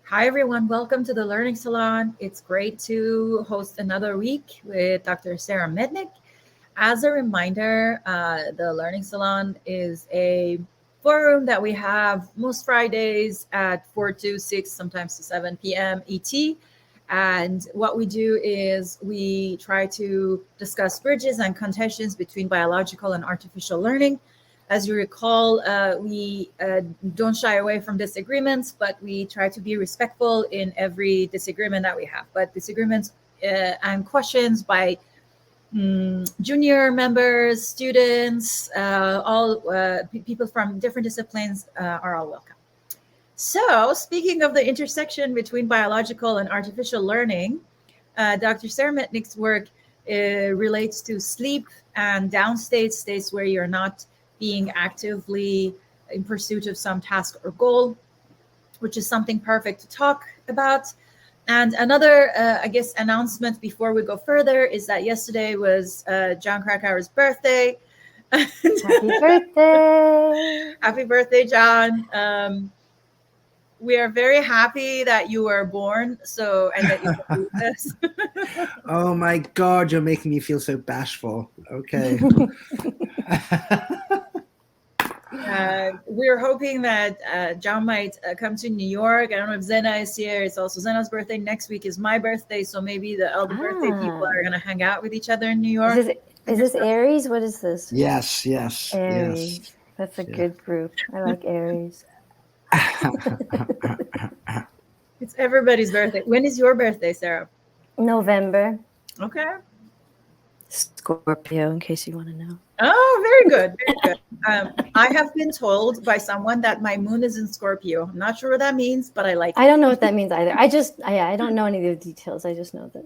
Hi, everyone. Welcome to the Learning Salon. It's great to host another week with Dr. Sara Mednick. As a reminder, the Learning Salon is a forum that we have most Fridays at 4 to 6, sometimes to 7 p.m. ET. And what we do is we try to discuss bridges and contentions between biological and artificial learning. As you recall, we don't shy away from disagreements, but we try to be respectful in every disagreement that we have. But disagreements and questions by junior members, students, all people from different disciplines are all welcome. So, speaking of the intersection between biological and artificial learning, Dr. Sara Metnick's work relates to sleep and downstate states where you're not being actively in pursuit of some task or goal, which is something perfect to talk about. And another, announcement before we go further is that yesterday was John Krakauer's birthday. Happy birthday! Happy birthday, John. We are very happy that you were born, and that you can do this. Oh my God, you're making me feel so bashful. Okay. We're hoping that John might come to New York. I don't know if Zena is here. It's also Zena's birthday. Next week is my birthday, so maybe all the birthday people are going to hang out with each other in New York. Is this Aries? What is this? Yes. Aries. Yes. That's a good group. I like Aries. It's everybody's birthday. When is your birthday, Sara? November. Okay. Scorpio, in case you want to know. Oh, very good. Very good. I have been told by someone that my moon is in Scorpio. I'm not sure what that means, but I like it. I don't know what that means either. I don't know any of the details. I just know that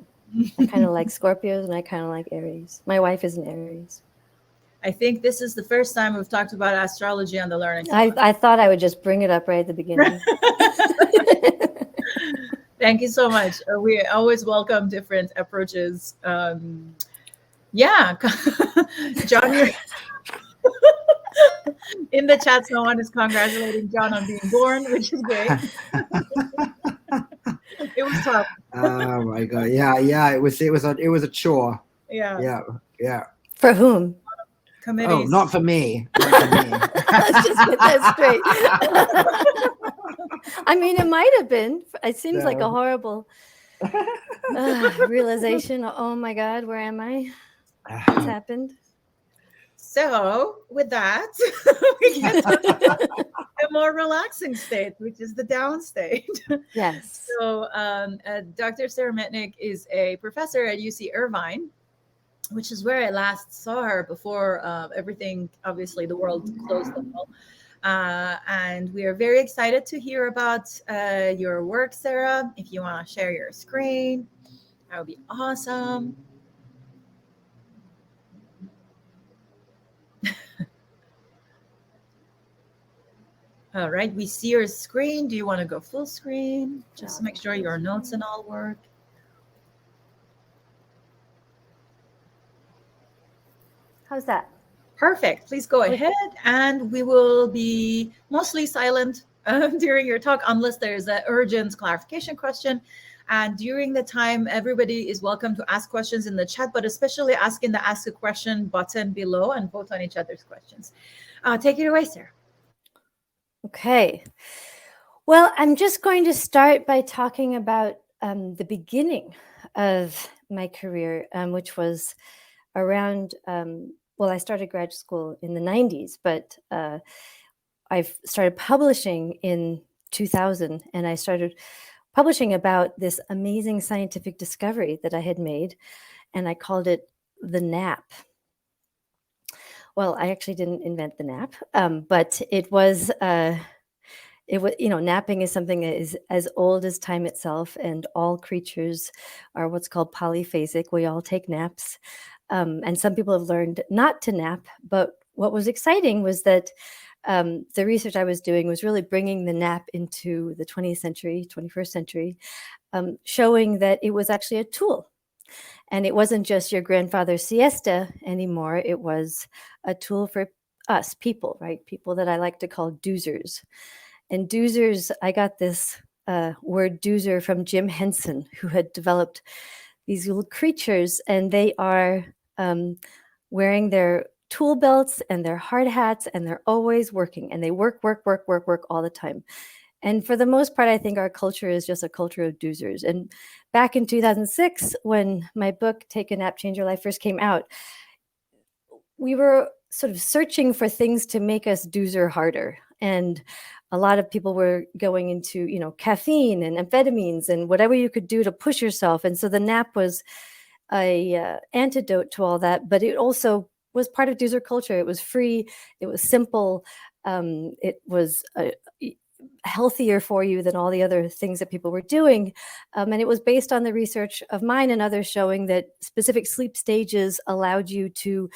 I kind of like Scorpios and I kind of like Aries. My wife is an Aries. I think this is the first time we've talked about astrology on the Learning. I thought I would just bring it up right at the beginning. Thank you so much. We always welcome different approaches. John, in the chat, someone is congratulating John on being born, which is great. It was tough. Oh my God! Yeah. It was a chore. Yeah. For whom? Committees. Oh, not for me. Let's just get that straight. I mean, it might have been. It seems like a horrible realization. Oh my God, where am I? What's happened? So, with that, we get to a more relaxing state, which is the down state. Yes. So, Dr. Sara Metnick is a professor at UC Irvine, which is where I last saw her before everything, obviously, the world closed down. And we are very excited to hear about your work, Sara. If you want to share your screen, that would be awesome. All right, we see your screen. Do you want to go full screen? Just to make sure your notes and all work. How's that? Perfect. Please go ahead, and we will be mostly silent during your talk unless there's an urgent clarification question. And during the time, everybody is welcome to ask questions in the chat, but especially ask in the Ask a Question button below and vote on each other's questions. Take it away, Sara. Okay. Well, I'm just going to start by talking about the beginning of my career, which was around, I started grad school in the 90s, but I've started publishing in 2000, and I started publishing about this amazing scientific discovery that I had made, and I called it the nap. Well, I actually didn't invent the nap, but it was, napping is something that is as old as time itself, and all creatures are what's called polyphasic. We all take naps, and some people have learned not to nap. But what was exciting was that the research I was doing was really bringing the nap into the 20th century, 21st century, showing that it was actually a tool. And it wasn't just your grandfather's siesta anymore. It was a tool for us people, right? People that I like to call doozers. And doozers, I got this word doozer from Jim Henson, who had developed these little creatures, and they are wearing their tool belts and their hard hats, and they're always working, and they work all the time. And for the most part, I think our culture is just a culture of doozers. And back in 2006, when my book, Take a Nap, Change Your Life, first came out, we were sort of searching for things to make us doozer harder. And a lot of people were going into, caffeine and amphetamines and whatever you could do to push yourself. And so the nap was a antidote to all that, but it also was part of doozer culture. It was free. It was simple. It was healthier for you than all the other things that people were doing. And it was based on the research of mine and others showing that specific sleep stages allowed you to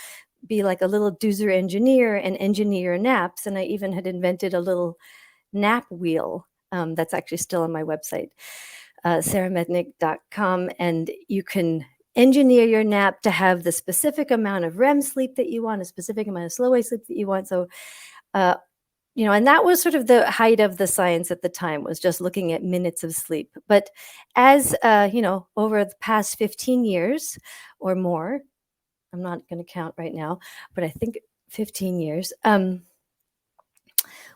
be like a little doozer engineer and engineer naps. And I even had invented a little nap wheel that's actually still on my website, saramednick.com. And you can engineer your nap to have the specific amount of REM sleep that you want, a specific amount of slow wave sleep that you want. So, and that was sort of the height of the science at the time, was just looking at minutes of sleep. But as, over the past 15 years or more, I'm not going to count right now, but I think 15 years,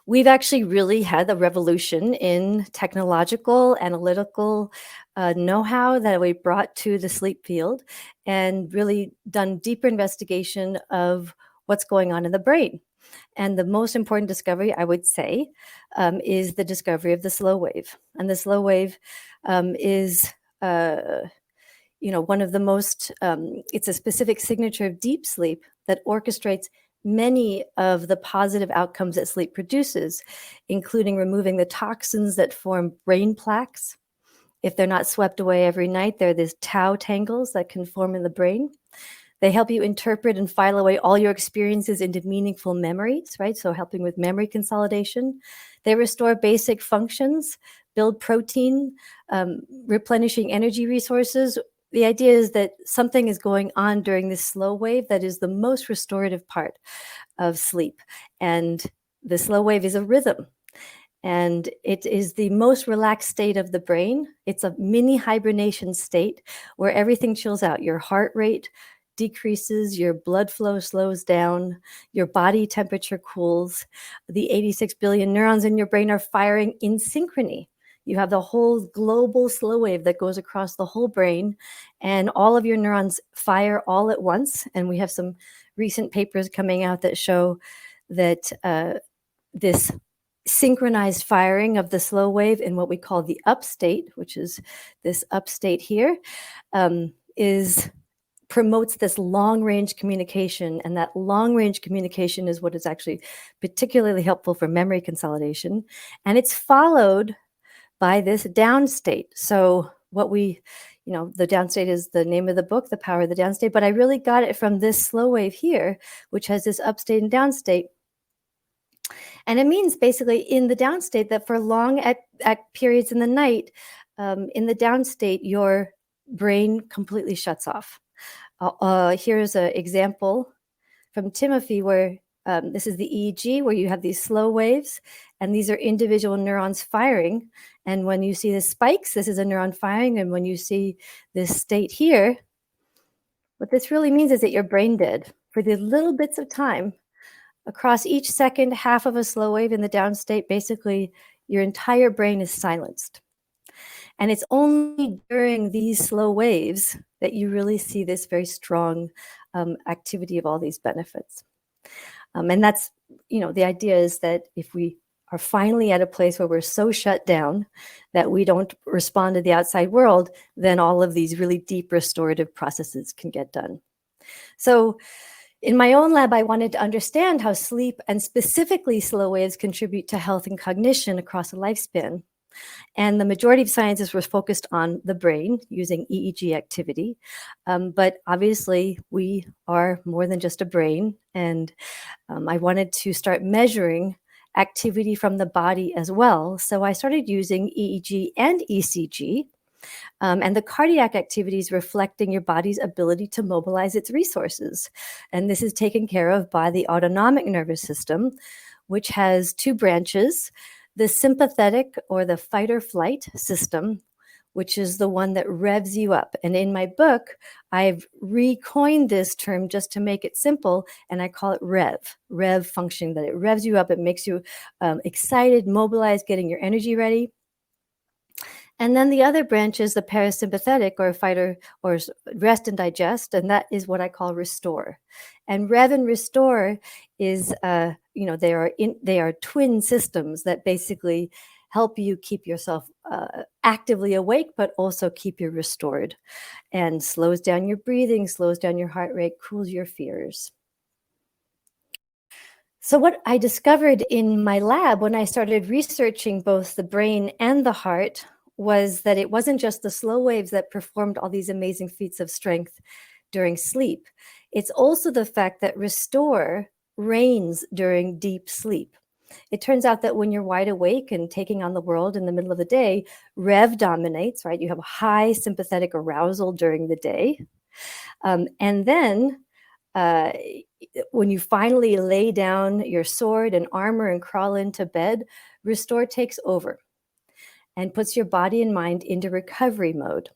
we've actually really had a revolution in technological, analytical know-how that we brought to the sleep field, and really done deeper investigation of what's going on in the brain. And the most important discovery, I would say, is the discovery of the slow wave. And the slow wave is one of the most, it's a specific signature of deep sleep that orchestrates many of the positive outcomes that sleep produces, including removing the toxins that form brain plaques. If they're not swept away every night, there are these tau tangles that can form in the brain. They help you interpret and file away all your experiences into meaningful memories, right? So helping with memory consolidation. They restore basic functions, build protein, replenishing energy resources. The idea is that something is going on during this slow wave that is the most restorative part of sleep. And the slow wave is a rhythm. And it is the most relaxed state of the brain. It's a mini hibernation state where everything chills out. Your heart rate decreases, your blood flow slows down, your body temperature cools. The 86 billion neurons in your brain are firing in synchrony. You have the whole global slow wave that goes across the whole brain, and all of your neurons fire all at once. And we have some recent papers coming out that show that this synchronized firing of the slow wave in what we call the up state, which is this up state here, promotes this long-range communication, and that long-range communication is what is actually particularly helpful for memory consolidation. And it's followed by this down state. So what the down state is the name of the book, The Power of the Down State, but I really got it from this slow wave here, which has this up state and down state. And it means basically in the down state that for long at periods in the night, in the down state, your brain completely shuts off. Here's an example from Timothy where this is the EEG, where you have these slow waves, and these are individual neurons firing. And when you see the spikes, this is a neuron firing. And when you see this state here, what this really means is that you're brain dead for the little bits of time. Across each second, half of a slow wave in the down state, basically your entire brain is silenced. And it's only during these slow waves that you really see this very strong activity of all these benefits. And that's, the idea is that if we are finally at a place where we're so shut down that we don't respond to the outside world, then all of these really deep restorative processes can get done. So in my own lab, I wanted to understand how sleep and specifically slow waves contribute to health and cognition across a lifespan. And the majority of scientists were focused on the brain using EEG activity. But obviously, we are more than just a brain. And I wanted to start measuring activity from the body as well. So I started using EEG and ECG. And the cardiac activity is reflecting your body's ability to mobilize its resources. And this is taken care of by the autonomic nervous system, which has two branches. the sympathetic or the fight or flight system, which is the one that revs you up. And in my book, I've recoined this term just to make it simple, and I call it rev function, that it revs you up. It makes you excited, mobilized, getting your energy ready. And then the other branch is the parasympathetic or fighter or rest and digest. And that is what I call restore. And rev and restore is, they are twin systems that basically help you keep yourself actively awake, but also keep you restored, and slows down your breathing, slows down your heart rate, cools your fears. So what I discovered in my lab when I started researching both the brain and the heart was that it wasn't just the slow waves that performed all these amazing feats of strength during sleep. It's also the fact that restore reigns during deep sleep. It turns out that when you're wide awake and taking on the world in the middle of the day, rev dominates, right? You have a high sympathetic arousal during the day. And then when you finally lay down your sword and armor and crawl into bed, restore takes over and puts your body and mind into recovery mode.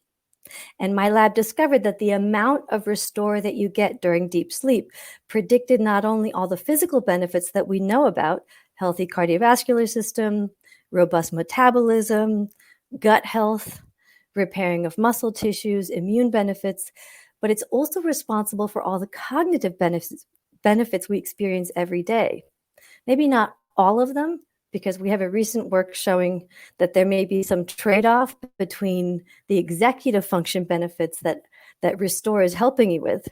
And my lab discovered that the amount of restore that you get during deep sleep predicted not only all the physical benefits that we know about, healthy cardiovascular system, robust metabolism, gut health, repairing of muscle tissues, immune benefits, but it's also responsible for all the cognitive benefits we experience every day. Maybe not all of them, because we have a recent work showing that there may be some trade-off between the executive function benefits that restore is helping you with,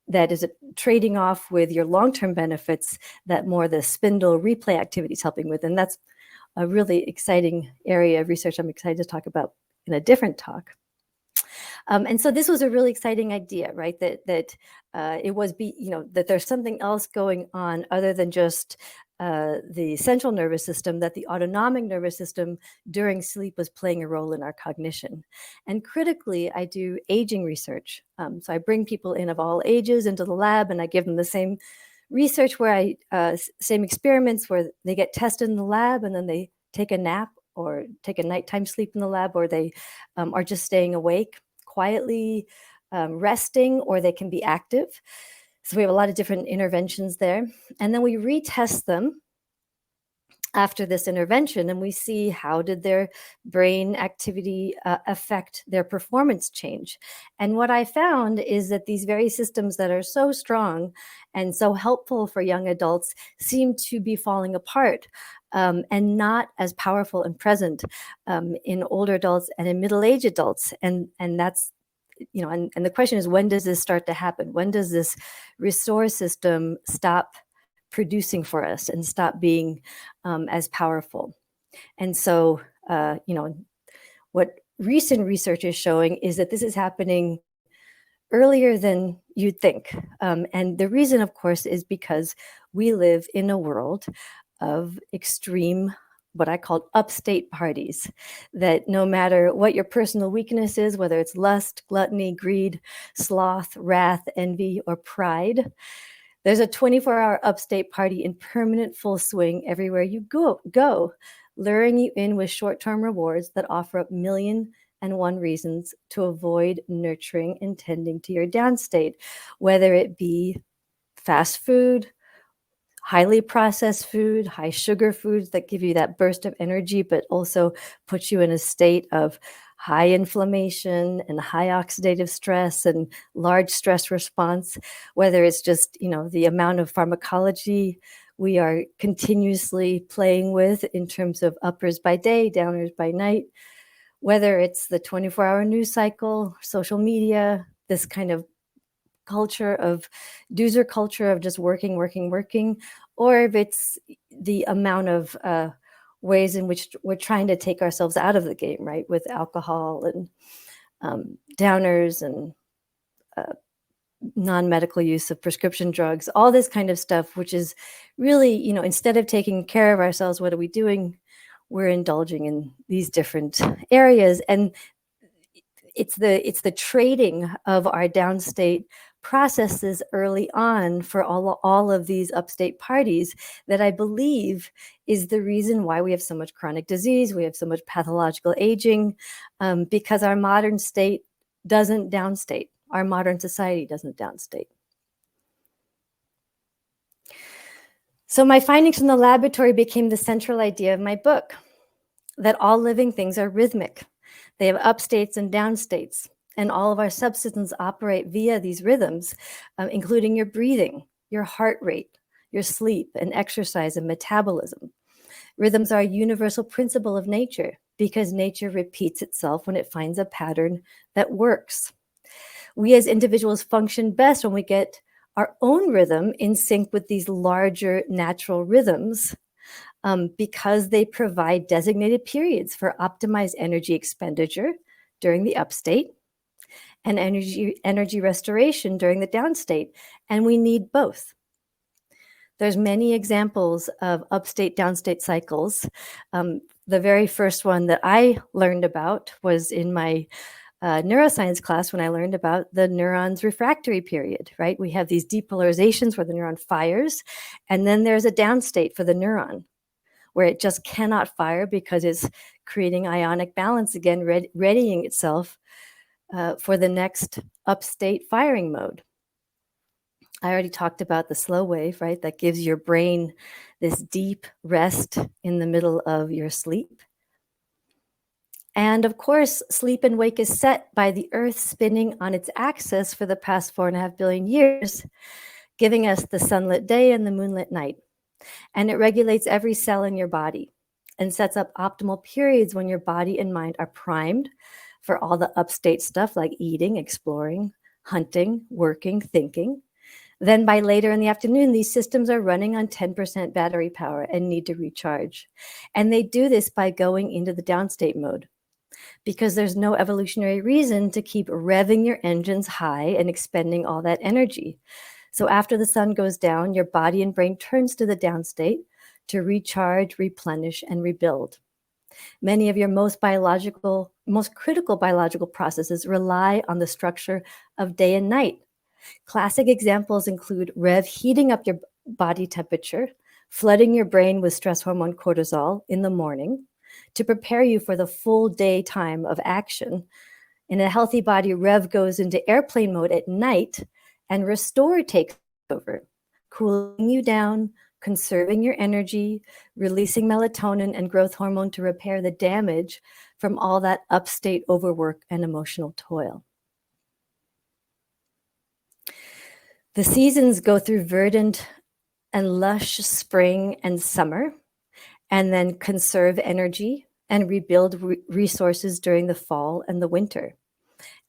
that is trading off with your long-term benefits that more the spindle replay activity is helping with. And that's a really exciting area of research I'm excited to talk about in a different talk. And so this was a really exciting idea, right? That it was that there's something else going on other than just the central nervous system, that the autonomic nervous system during sleep was playing a role in our cognition. And critically, I do aging research. So I bring people in of all ages into the lab, and I give them the same research where same experiments where they get tested in the lab and then they take a nap or take a nighttime sleep in the lab, or they are just staying awake quietly, resting, or they can be active. So we have a lot of different interventions there. And then we retest them after this intervention, and we see how did their brain activity affect their performance change. And what I found is that these very systems that are so strong and so helpful for young adults seem to be falling apart and not as powerful and present in older adults and in middle-aged adults. And that's, and the question is, when does this start to happen? When does this resource system stop producing for us and stop being as powerful? And so, what recent research is showing is that this is happening earlier than you'd think. And the reason, of course, is because we live in a world of extreme, what I call upstate parties, that no matter what your personal weakness is, whether it's lust, gluttony, greed, sloth, wrath, envy, or pride, there's a 24-hour upstate party in permanent full swing everywhere you go, luring you in with short-term rewards that offer up 1,000,001 reasons to avoid nurturing and tending to your downstate, whether it be fast food, highly processed food, high sugar foods that give you that burst of energy, but also put you in a state of high inflammation and high oxidative stress and large stress response, whether it's just, the amount of pharmacology we are continuously playing with in terms of uppers by day, downers by night, whether it's the 24-hour news cycle, social media, this kind of culture of doozer culture of just working, or if it's the amount of ways in which we're trying to take ourselves out of the game, right? With alcohol and downers and non-medical use of prescription drugs, all this kind of stuff, which is really, instead of taking care of ourselves, what are we doing? We're indulging in these different areas. And it's the trading of our downstate processes early on for all of these upstate parties that I believe is the reason why we have so much chronic disease, we have so much pathological aging, because our modern state doesn't downstate. Our modern society doesn't downstate. So my findings from the laboratory became the central idea of my book, that all living things are rhythmic. They have upstates and downstates, and all of our subsystems operate via these rhythms, including your breathing, your heart rate, your sleep, and exercise and metabolism. Rhythms are a universal principle of nature because nature repeats itself when it finds a pattern that works. We as individuals function best when we get our own rhythm in sync with these larger natural rhythms, because they provide designated periods for optimized energy expenditure during the upstate and energy restoration during the downstate. And we need both. There's many examples of upstate, downstate cycles. The very first one that I learned about was in my neuroscience class when I learned about the neuron's refractory period, right? We have these depolarizations where the neuron fires, and then there's a downstate for the neuron where it just cannot fire because it's creating ionic balance again, readying itself for the next upstate firing mode. I already talked about the slow wave, right? That gives your brain this deep rest in the middle of your sleep. And of course, sleep and wake is set by the Earth spinning on its axis for the past 4.5 billion years, giving us the sunlit day and the moonlit night. And it regulates every cell in your body and sets up optimal periods when your body and mind are primed for all the upstate stuff like eating, exploring, hunting, working, thinking. Then by later in the afternoon, these systems are running on 10% battery power and need to recharge. And they do this by going into the downstate mode, because there's no evolutionary reason to keep revving your engines high and expending all that energy. So after the sun goes down, your body and brain turns to the downstate to recharge, replenish, and rebuild. Many of your most critical biological processes rely on the structure of day and night. Classic examples include Rev heating up your body temperature, flooding your brain with stress hormone cortisol in the morning to prepare you for the full day time of action. In a healthy body, Rev goes into airplane mode at night and restore takes over, cooling you down, conserving your energy, releasing melatonin and growth hormone to repair the damage from all that upstate overwork and emotional toil. The seasons go through verdant and lush spring and summer, and then conserve energy and rebuild resources during the fall and the winter.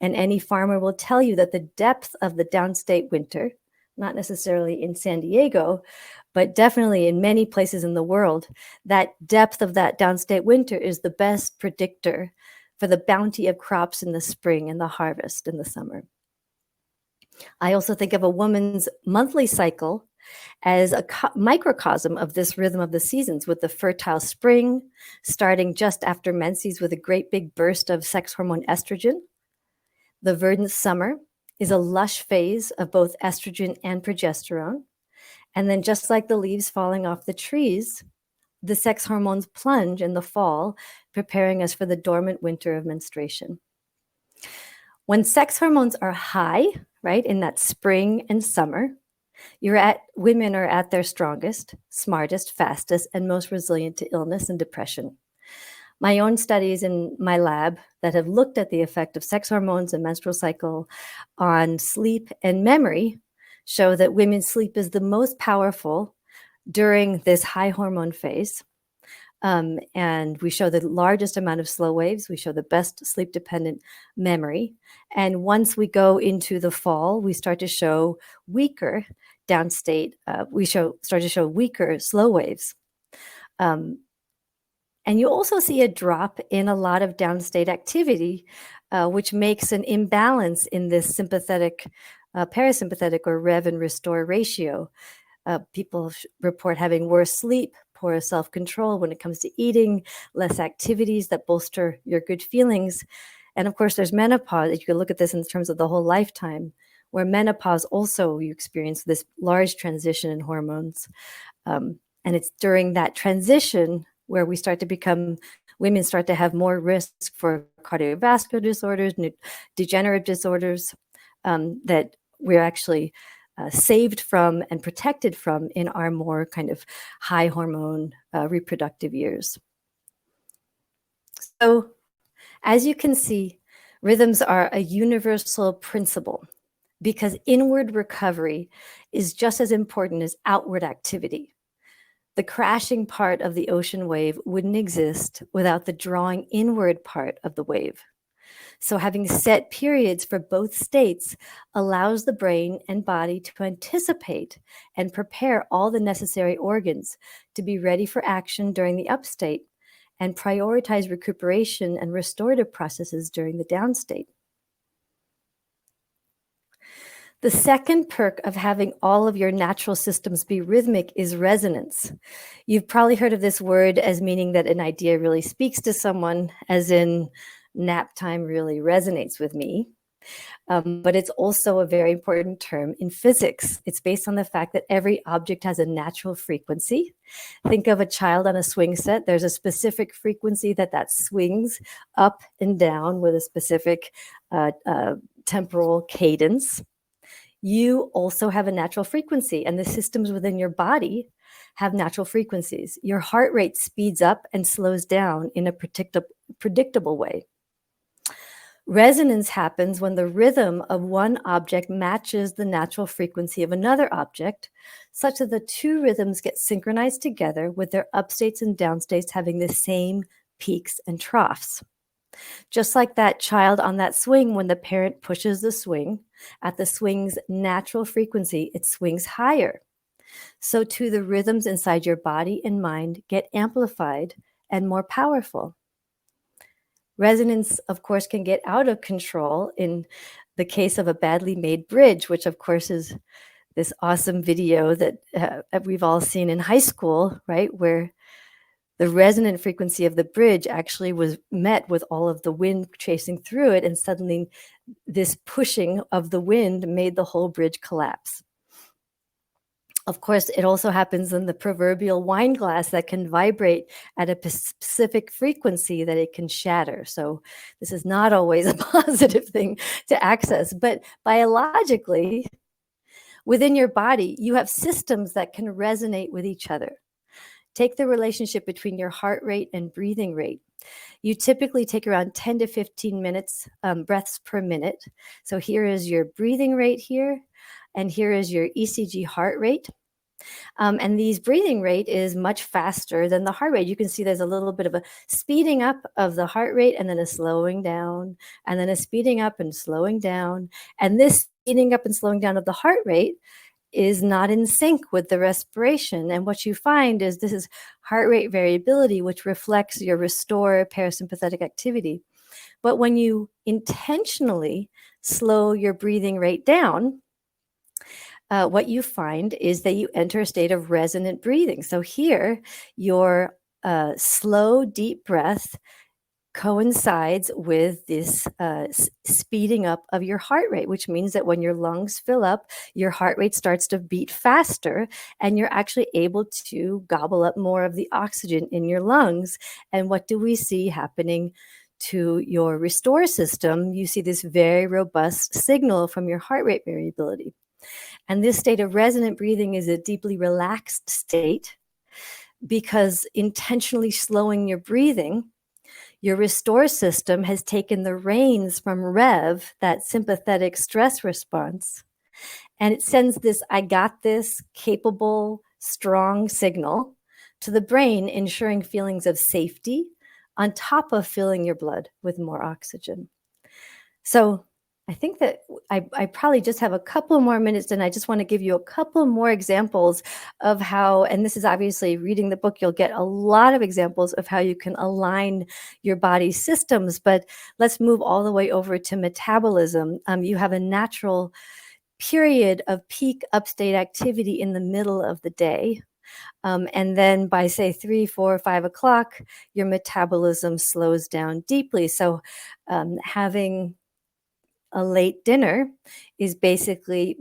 And any farmer will tell you that the depth of the downstate winter, not necessarily in San Diego, but definitely in many places in the world, that depth of that downstate winter is the best predictor for the bounty of crops in the spring and the harvest in the summer. I also think of a woman's monthly cycle as a microcosm of this rhythm of the seasons, with the fertile spring starting just after menses with a great big burst of sex hormone estrogen. The verdant summer is a lush phase of both estrogen and progesterone. And then just like the leaves falling off the trees, the sex hormones plunge in the fall, preparing us for the dormant winter of menstruation. When sex hormones are high, right, in that spring and summer, women are at their strongest, smartest, fastest, and most resilient to illness and depression. My own studies in my lab that have looked at the effect of sex hormones and menstrual cycle on sleep and memory show that women's sleep is the most powerful during this high hormone phase. And we show the largest amount of slow waves. We show the best sleep-dependent memory. And once we go into the fall, we start to show weaker downstate. Start to show weaker slow waves. And you also see a drop in a lot of downstate activity, which makes an imbalance in this sympathetic, parasympathetic, or rev and restore ratio. People report having worse sleep, poor self-control when it comes to eating, less activities that bolster your good feelings. And of course, there's menopause. You can look at this in terms of the whole lifetime, where menopause also you experience this large transition in hormones. And it's during that transition where we start to become, women start to have more risk for cardiovascular disorders, degenerative disorders that we're actually saved from and protected from in our more kind of high hormone reproductive years. So as you can see, rhythms are a universal principle because inward recovery is just as important as outward activity. The crashing part of the ocean wave wouldn't exist without the drawing inward part of the wave. So having set periods for both states allows the brain and body to anticipate and prepare all the necessary organs to be ready for action during the upstate and prioritize recuperation and restorative processes during the downstate. The second perk of having all of your natural systems be rhythmic is resonance. You've probably heard of this word as meaning that an idea really speaks to someone, as in nap time really resonates with me. But it's also a very important term in physics. It's based on the fact that every object has a natural frequency. Think of a child on a swing set. There's a specific frequency that swings up and down with a specific temporal cadence. You also have a natural frequency, and the systems within your body have natural frequencies. Your heart rate speeds up and slows down in a predictable way. Resonance happens when the rhythm of one object matches the natural frequency of another object, such that the two rhythms get synchronized together with their upstates and downstates having the same peaks and troughs. Just like that child on that swing, when the parent pushes the swing, at the swing's natural frequency, it swings higher. So too, the rhythms inside your body and mind get amplified and more powerful. Resonance, of course, can get out of control in the case of a badly made bridge, which of course is this awesome video that we've all seen in high school, right? Where the resonant frequency of the bridge actually was met with all of the wind chasing through it, and suddenly this pushing of the wind made the whole bridge collapse. Of course, it also happens in the proverbial wine glass that can vibrate at a specific frequency that it can shatter. So this is not always a positive thing to access, but biologically, within your body, you have systems that can resonate with each other. Take the relationship between your heart rate and breathing rate. You typically take around 10 to 15 minutes, breaths per minute. So here is your breathing rate here, and here is your ECG heart rate. And these breathing rate is much faster than the heart rate. You can see there's a little bit of a speeding up of the heart rate and then a slowing down, and then a speeding up and slowing down. And this speeding up and slowing down of the heart rate is not in sync with the respiration. And what you find is this is heart rate variability, which reflects your restore parasympathetic activity. But when you intentionally slow your breathing rate down, what you find is that you enter a state of resonant breathing. So here, your slow, deep breath coincides with this speeding up of your heart rate, which means that when your lungs fill up, your heart rate starts to beat faster, and you're actually able to gobble up more of the oxygen in your lungs. And what do we see happening to your restore system? You see this very robust signal from your heart rate variability. And this state of resonant breathing is a deeply relaxed state because intentionally slowing your breathing, your restore system has taken the reins from REV, that sympathetic stress response, and it sends this I got this, capable, strong signal to the brain, ensuring feelings of safety on top of filling your blood with more oxygen. So I think that I probably just have a couple more minutes, and I just want to give you a couple more examples of how, and this is obviously reading the book, you'll get a lot of examples of how you can align your body's systems, but let's move all the way over to metabolism. You have a natural period of peak upstate activity in the middle of the day. And then by say 3, 4, 5 o'clock, your metabolism slows down deeply. So having a late dinner is basically,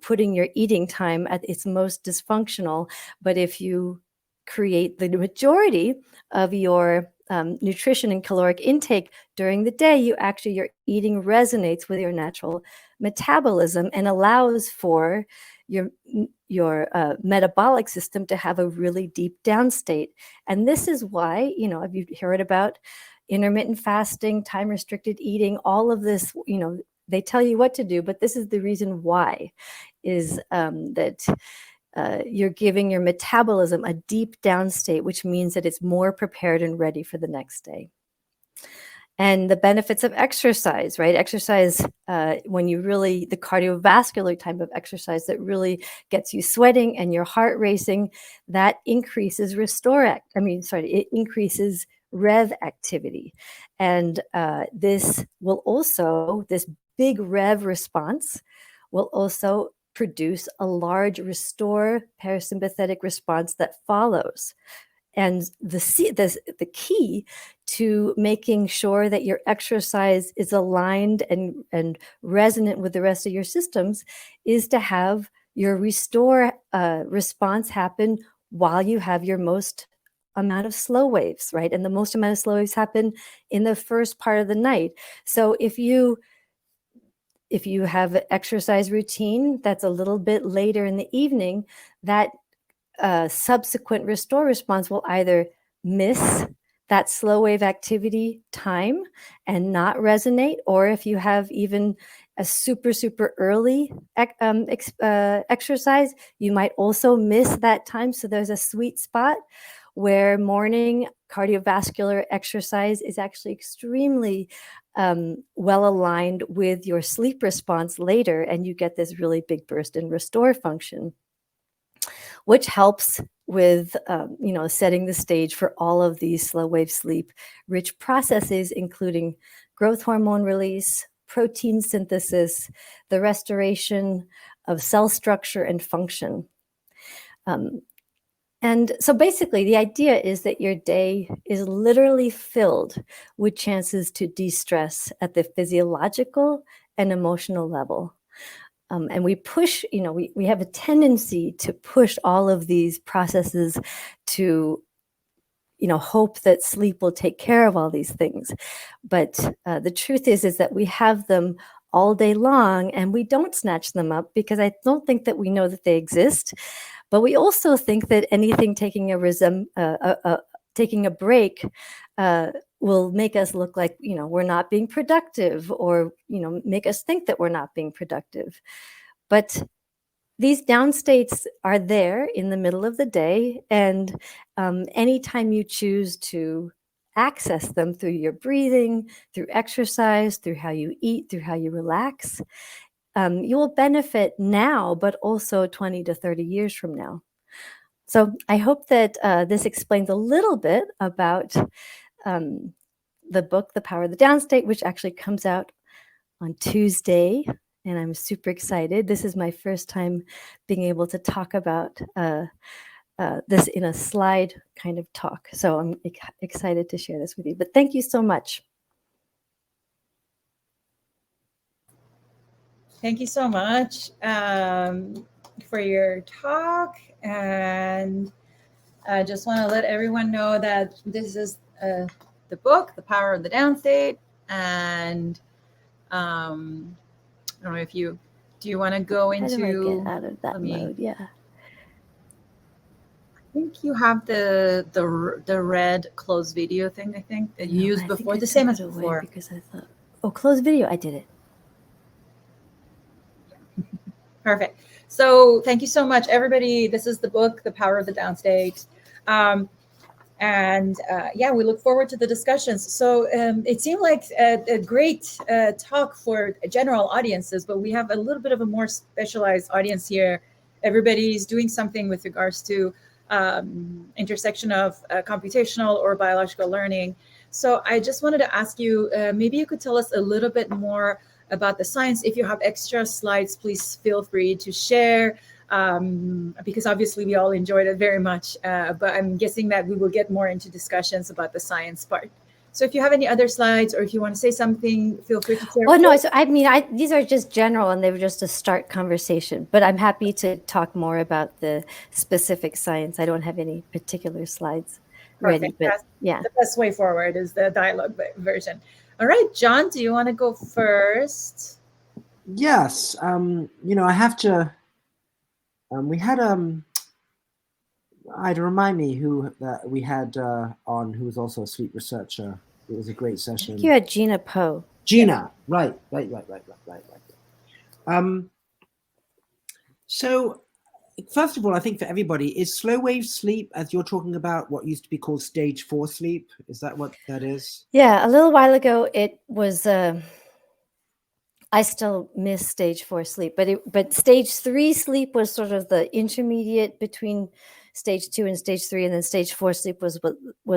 putting your eating time at its most dysfunctional. But if you create the majority of your nutrition and caloric intake during the day, your eating resonates with your natural metabolism and allows for your metabolic system to have a really deep down state. And this is why, if you heard about intermittent fasting, time restricted eating, all of this, they tell you what to do, but this is the reason why, is that you're giving your metabolism a deep down state, which means that it's more prepared and ready for the next day. And the benefits of exercise, right? Exercise, when the cardiovascular type of exercise that really gets you sweating and your heart racing, that increases it increases Rev activity. And this big Rev response will also produce a large restore parasympathetic response that follows. And the key to making sure that your exercise is aligned and resonant with the rest of your systems is to have your restore response happen while you have your most amount of slow waves, right? And the most amount of slow waves happen in the first part of the night. So if you have an exercise routine that's a little bit later in the evening, that subsequent restore response will either miss that slow wave activity time and not resonate, or if you have even a super, super early exercise, you might also miss that time. So there's a sweet spot where morning cardiovascular exercise is actually extremely well aligned with your sleep response later, and you get this really big burst in restore function, which helps with setting the stage for all of these slow wave sleep rich processes, including growth hormone release, protein synthesis, the restoration of cell structure and function. And so basically the idea is that your day is literally filled with chances to de-stress at the physiological and emotional level. And we push, we have a tendency to push all of these processes to, hope that sleep will take care of all these things. But the truth is that we have them all day long and we don't snatch them up because I don't think that we know that they exist. But we also think that anything taking a break will make us look like, we're not being productive, or, make us think that we're not being productive. But these down states are there in the middle of the day. And anytime you choose to access them through your breathing, through exercise, through how you eat, through how you relax, you will benefit now, but also 20 to 30 years from now. So I hope that this explains a little bit about the book, The Power of the Downstate, which actually comes out on Tuesday. And I'm super excited. This is my first time being able to talk about this in a slide kind of talk. So I'm excited to share this with you. But thank you so much. Thank you so much for your talk. And I just want to let everyone know that this is the book, The Power of the Downstate. And I don't know if do you want to go into... How do I get out of that mode? Yeah. I think you have the red closed video thing, I think, that you used before, the same as before. Because I thought, closed video, I did it. Perfect. So thank you so much, everybody. This is the book, The Power of the Downstate. We look forward to the discussions. So it seemed like a great talk for general audiences, but we have a little bit of a more specialized audience here. Everybody's doing something with regards to intersection of computational or biological learning. So I just wanted to ask you, maybe you could tell us a little bit more about the science. If you have extra slides, please feel free to share. Because obviously we all enjoyed it very much, but I'm guessing that we will get more into discussions about the science part. So if you have any other slides or if you want to say something, feel free to share. Well, no, I mean, these are just general and they were just to start conversation, but I'm happy to talk more about the specific science. I don't have any particular slides ready, but yeah. The best way forward is the dialogue version. All right, John, do you want to go first? Yes. I have to. We had remind me who we had on, who was also a sleep researcher. It was a great session. I think you had Gina Poe. Gina, right. So, first of all, I think for everybody, is slow wave sleep, as you're talking about, what used to be called stage 4 sleep? Is that what that is? Yeah, a little while ago, it was. I still miss stage 4 sleep, but stage 3 sleep was sort of the intermediate between stage 2 and stage 3, and then stage 4 sleep was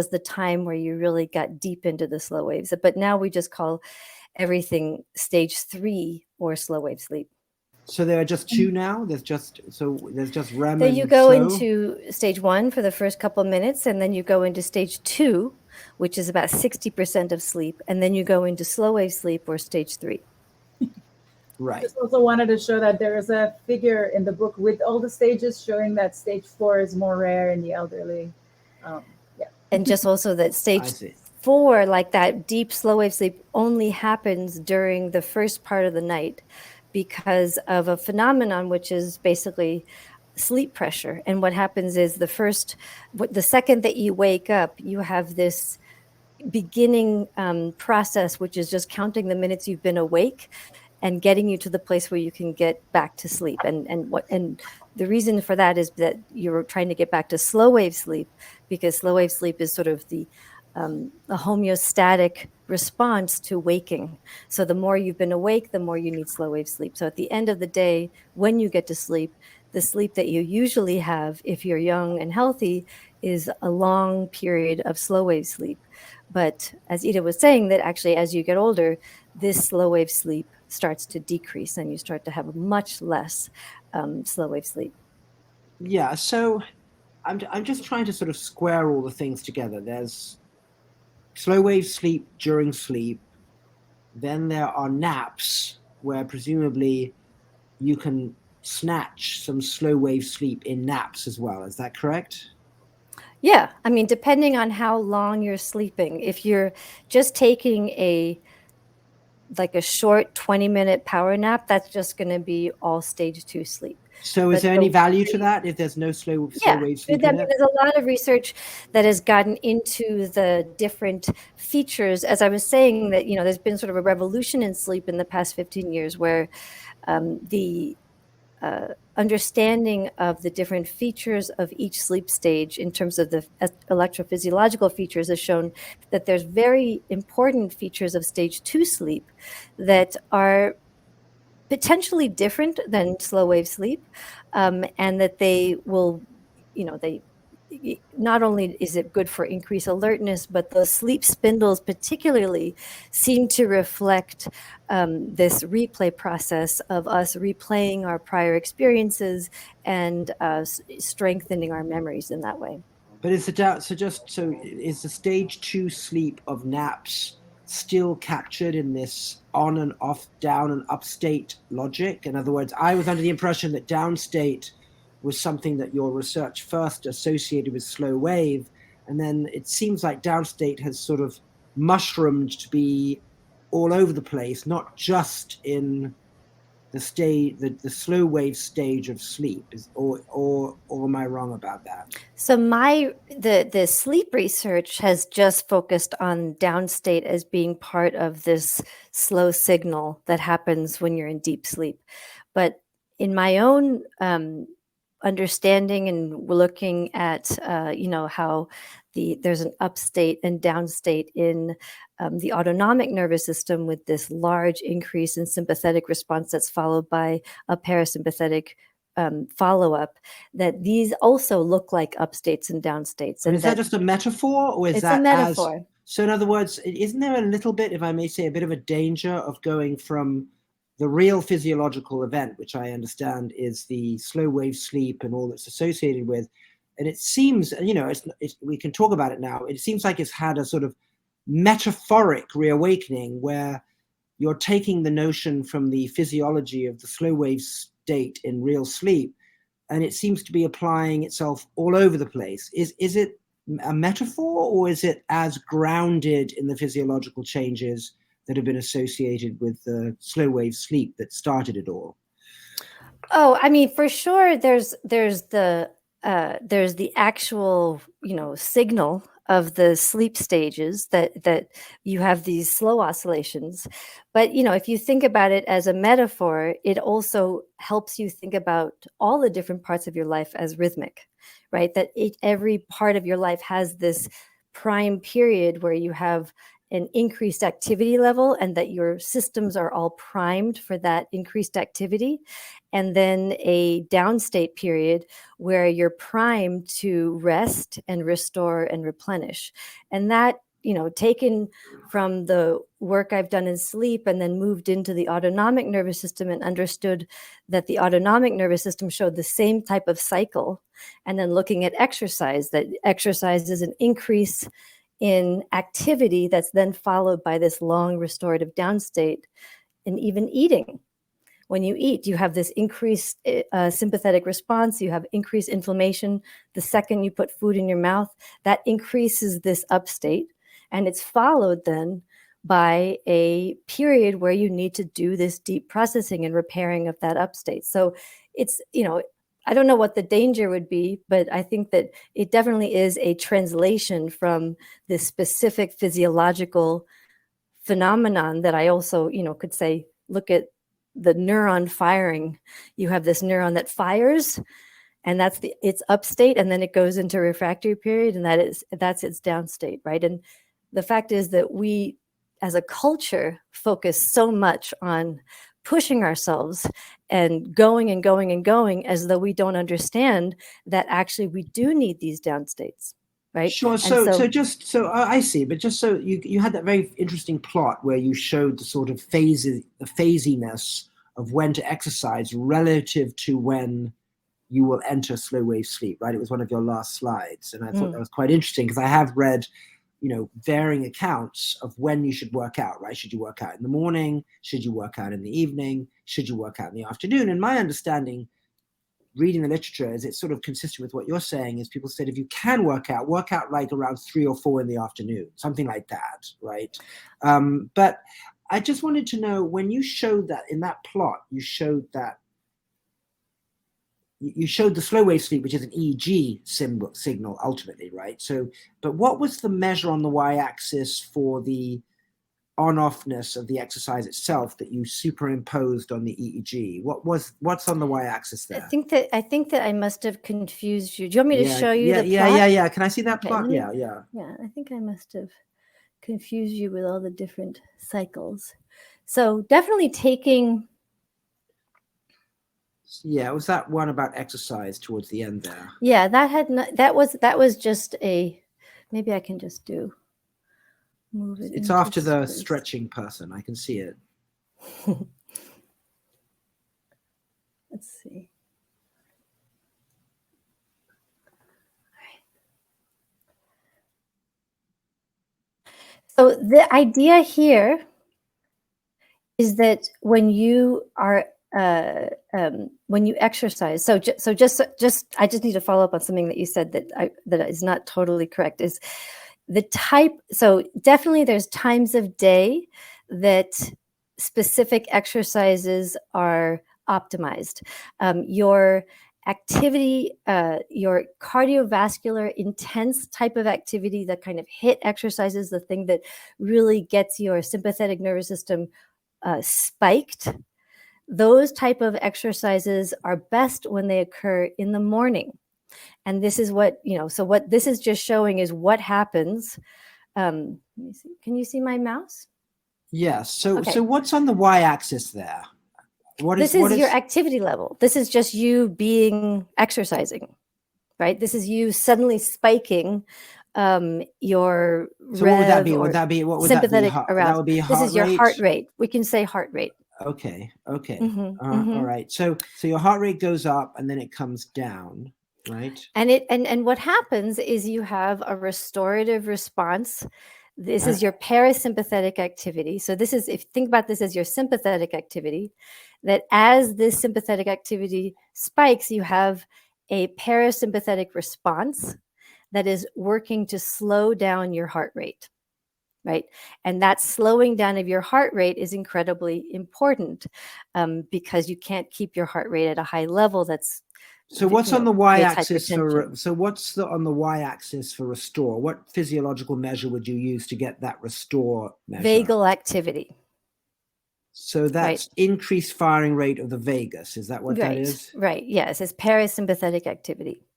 the time where you really got deep into the slow waves. But now we just call everything stage 3 or slow wave sleep. So there are just two now. There's just REM. Then you go into stage 1 for the first couple of minutes, and then you go into stage 2, which is about 60% of sleep, and then you go into slow wave sleep or stage 3. Right. Just also wanted to show that there is a figure in the book with all the stages showing that stage 4 is more rare in the elderly. Yeah. And just also that stage 4, like that deep slow wave sleep, only happens during the first part of the night because of a phenomenon which is basically sleep pressure. And what happens is the second that you wake up, you have this beginning process, which is just counting the minutes you've been awake and getting you to the place where you can get back to sleep. And the reason for that is that you're trying to get back to slow wave sleep, because slow wave sleep is sort of the a homeostatic response to waking. So the more you've been awake, the more you need slow wave sleep. So at the end of the day, when you get to sleep, the sleep that you usually have if you're young and healthy is a long period of slow wave sleep. But as Ida was saying, that actually as you get older, this slow wave sleep starts to decrease and you start to have much less slow wave sleep. Yeah, so I'm just trying to sort of square all the things together. There's slow wave sleep during sleep. Then there are naps where presumably you can snatch some slow wave sleep in naps as well. Is that correct? Yeah, I mean, depending on how long you're sleeping, if you're just taking a short 20-minute power nap, that's just going to be all stage 2 sleep. So is there any value to that if there's no slow wave sleep in it? There's a lot of research that has gotten into the different features. As I was saying, that there's been sort of a revolution in sleep in the past 15 years where the understanding of the different features of each sleep stage in terms of the electrophysiological features has shown that there's very important features of stage 2 sleep that are potentially different than slow wave sleep, and that they will, not only is it good for increased alertness, but the sleep spindles particularly seem to reflect this replay process of us replaying our prior experiences and strengthening our memories in that way. But is is the stage 2 sleep of naps still captured in this on and off, down and up state logic? In other words, I was under the impression that downstate was something that your research first associated with slow wave, and then it seems like downstate has sort of mushroomed to be all over the place, not just in the slow wave stage of sleep. Or am I wrong about that? So the sleep research has just focused on downstate as being part of this slow signal that happens when you're in deep sleep. But in my own understanding and looking at how there's an upstate and downstate in the autonomic nervous system with this large increase in sympathetic response that's followed by a parasympathetic follow-up, that these also look like upstates and downstates. And is that just a metaphor, or is it's a metaphor? So in other words, isn't there a little bit, if I may say, a bit of a danger of going from the real physiological event, which I understand is the slow wave sleep and all that's associated with, and it seems, we can talk about it now, it seems like it's had a sort of metaphoric reawakening where you're taking the notion from the physiology of the slow wave state in real sleep, and it seems to be applying itself all over the place. Is it a metaphor, or is it as grounded in the physiological changes that have been associated with the slow wave sleep that started it all? Oh, I mean, for sure, there's the actual, signal of the sleep stages that you have these slow oscillations. But, if you think about it as a metaphor, it also helps you think about all the different parts of your life as rhythmic, right? That every part of your life has this prime period where you have an increased activity level, and that your systems are all primed for that increased activity. And then a downstate period where you're primed to rest and restore and replenish. And that, taken from the work I've done in sleep and then moved into the autonomic nervous system and understood that the autonomic nervous system showed the same type of cycle. And then looking at exercise, that exercise is an increase in activity that's then followed by this long restorative downstate. And even eating. When you eat, you have this increased sympathetic response. You have increased inflammation. The second you put food in your mouth, that increases this upstate. And it's followed then by a period where you need to do this deep processing and repairing of that upstate. So it's, I don't know what the danger would be, but I think that it definitely is a translation from this specific physiological phenomenon that I also, could say, look at the neuron firing. You have this neuron that fires, and that's its upstate, and then it goes into refractory period, and that's its downstate, right? And the fact is that we, as a culture, focus so much on pushing ourselves and going and going and going, as though we don't understand that actually we do need these downstates, right? Sure. So I see, but just so you had that very interesting plot where you showed the sort of phasiness of when to exercise relative to when you will enter slow wave sleep, right? It was one of your last slides, and I thought that was quite interesting, because I have read varying accounts of when you should work out, right? Should you work out in the morning? Should you work out in the evening? Should you work out in the afternoon? And my understanding, reading the literature, is it's sort of consistent with what you're saying, is people said if you can work out like around 3 or 4 in the afternoon, something like that, right? But I just wanted to know, when you showed that in that plot, you showed the slow wave sleep, which is an EEG signal ultimately, right? So, but what was the measure on the y-axis for the on-offness of the exercise itself that you superimposed on the EEG? What's on the y-axis there? I think that I must have confused you. Do you want me to show you the plot? Yeah. Can I see that plot? Okay, Yeah. Yeah, I think I must have confused you with all the different cycles. So definitely taking. Yeah, it was that one about exercise towards the end there. Yeah, that was just a. Maybe I can just move it. It's after the stretching person. I can see it. Let's see. So the idea here is that when you are when you exercise, I just need to follow up on something that you said that is not totally correct. Is the type? So definitely, there's times of day that specific exercises are optimized. Your activity, your cardiovascular intense type of activity, that kind of HIIT exercises, the thing that really gets your sympathetic nervous system spiked. Those type of exercises are best when they occur in the morning. And this is what, so what this is just showing is what happens. Let me see. Can you see my mouse? Yes. So what's on the y-axis there? This is your activity level. This is just you exercising, right? This is you suddenly spiking your so what would that be? What would that be arousal? That would be heart rate? This is your heart rate. We can say heart rate. Okay. All right. So your heart rate goes up and then it comes down, right? And what happens is you have a restorative response This is your parasympathetic activity. So this is, if you think about this as your sympathetic activity, that as this sympathetic activity spikes, you have a parasympathetic response that is working to slow down your heart rate, right? And that slowing down of your heart rate is incredibly important because you can't keep your heart rate at a high level. So what's on the y-axis hypertension. so what's on the y-axis for restore? What physiological measure would you use to get that restore measure? Vagal activity. So that's increased firing rate of the vagus. Is that what that is? Right. Yes. It's parasympathetic activity.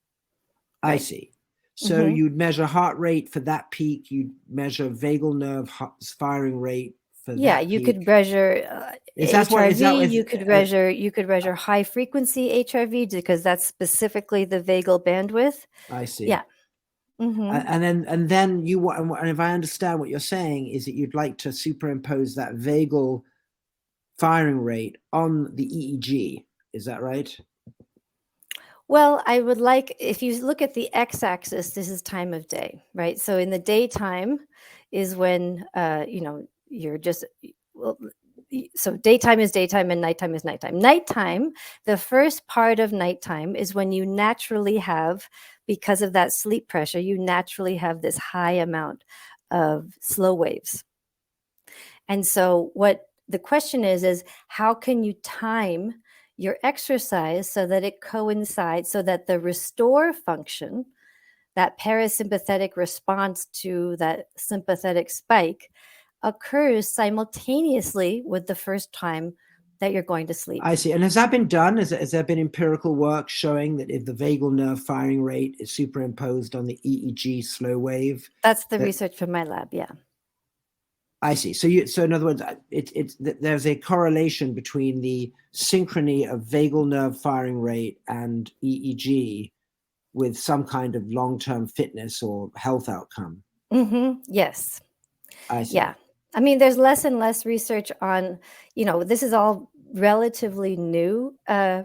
I see. So you'd measure heart rate for that peak. You'd measure vagal nerve firing rate for that Yeah, you could measure HRV. You could measure high frequency HRV because that's specifically the vagal bandwidth. I see. Yeah. And then you, and if I understand what you're saying, is that you'd like to superimpose that vagal firing rate on the EEG. Is that right? Well, I would like, if you look at the x-axis, this is time of day, right? So in the daytime is when, you're just, so daytime is daytime and nighttime is nighttime. Nighttime, the first part of nighttime is when you naturally have, because of that sleep pressure, you naturally have this high amount of slow waves. And so what the question is how can you time your exercise so that it coincides, so that the restore function, that parasympathetic response to that sympathetic spike, occurs simultaneously with the first time that you're going to sleep. I see. And has that been done? Has there been empirical work showing that if the vagal nerve firing rate is superimposed on the EEG slow wave? That's the research from my lab, yeah. I see. So in other words, there's a correlation between the synchrony of vagal nerve firing rate and EEG with some kind of long-term fitness or health outcome. Yes. I see. Yeah. I mean, there's less and less research on, this is all relatively new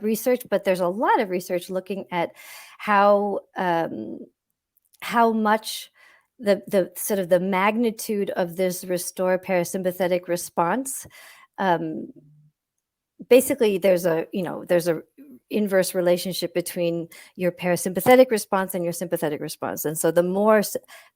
research, but there's a lot of research looking at how much the sort of the magnitude of this restore parasympathetic response. Basically, there's a inverse relationship between your parasympathetic response and your sympathetic response. And so the more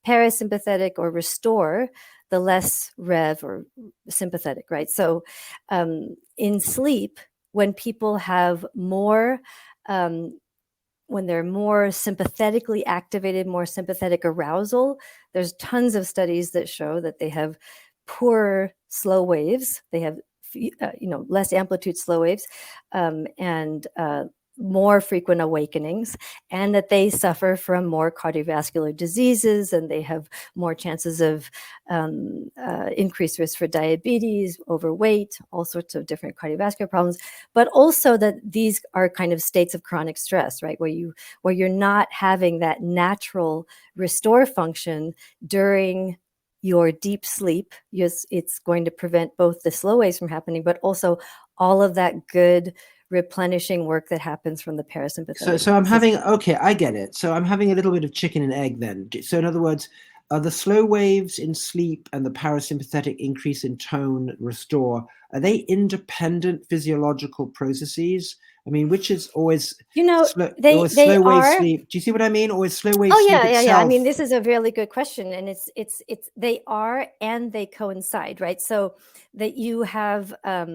parasympathetic or restore, the less rev or sympathetic, right? So in sleep, when people have more, when they're more sympathetically activated, more sympathetic arousal, there's tons of studies that show that they have poorer slow waves. They have, less amplitude slow waves and more frequent awakenings, and that they suffer from more cardiovascular diseases, and they have more chances of increased risk for diabetes, overweight, all sorts of different cardiovascular problems, but also that these are kind of states of chronic stress, right? Where you're not having that natural restore function during your deep sleep. Yes, it's going to prevent both the slow waves from happening, but also all of that good replenishing work that happens from the parasympathetic. So I'm having, okay, I get it. So I'm having a little bit of chicken and egg then. So in other words, are the slow waves in sleep and the parasympathetic increase in tone restore, are they independent physiological processes? I mean, which is always, slow wave sleep. Do you see what I mean? Or is slow wave sleep itself? Yeah. I mean, this is a really good question, and it's they are and they coincide, right? So that you have, I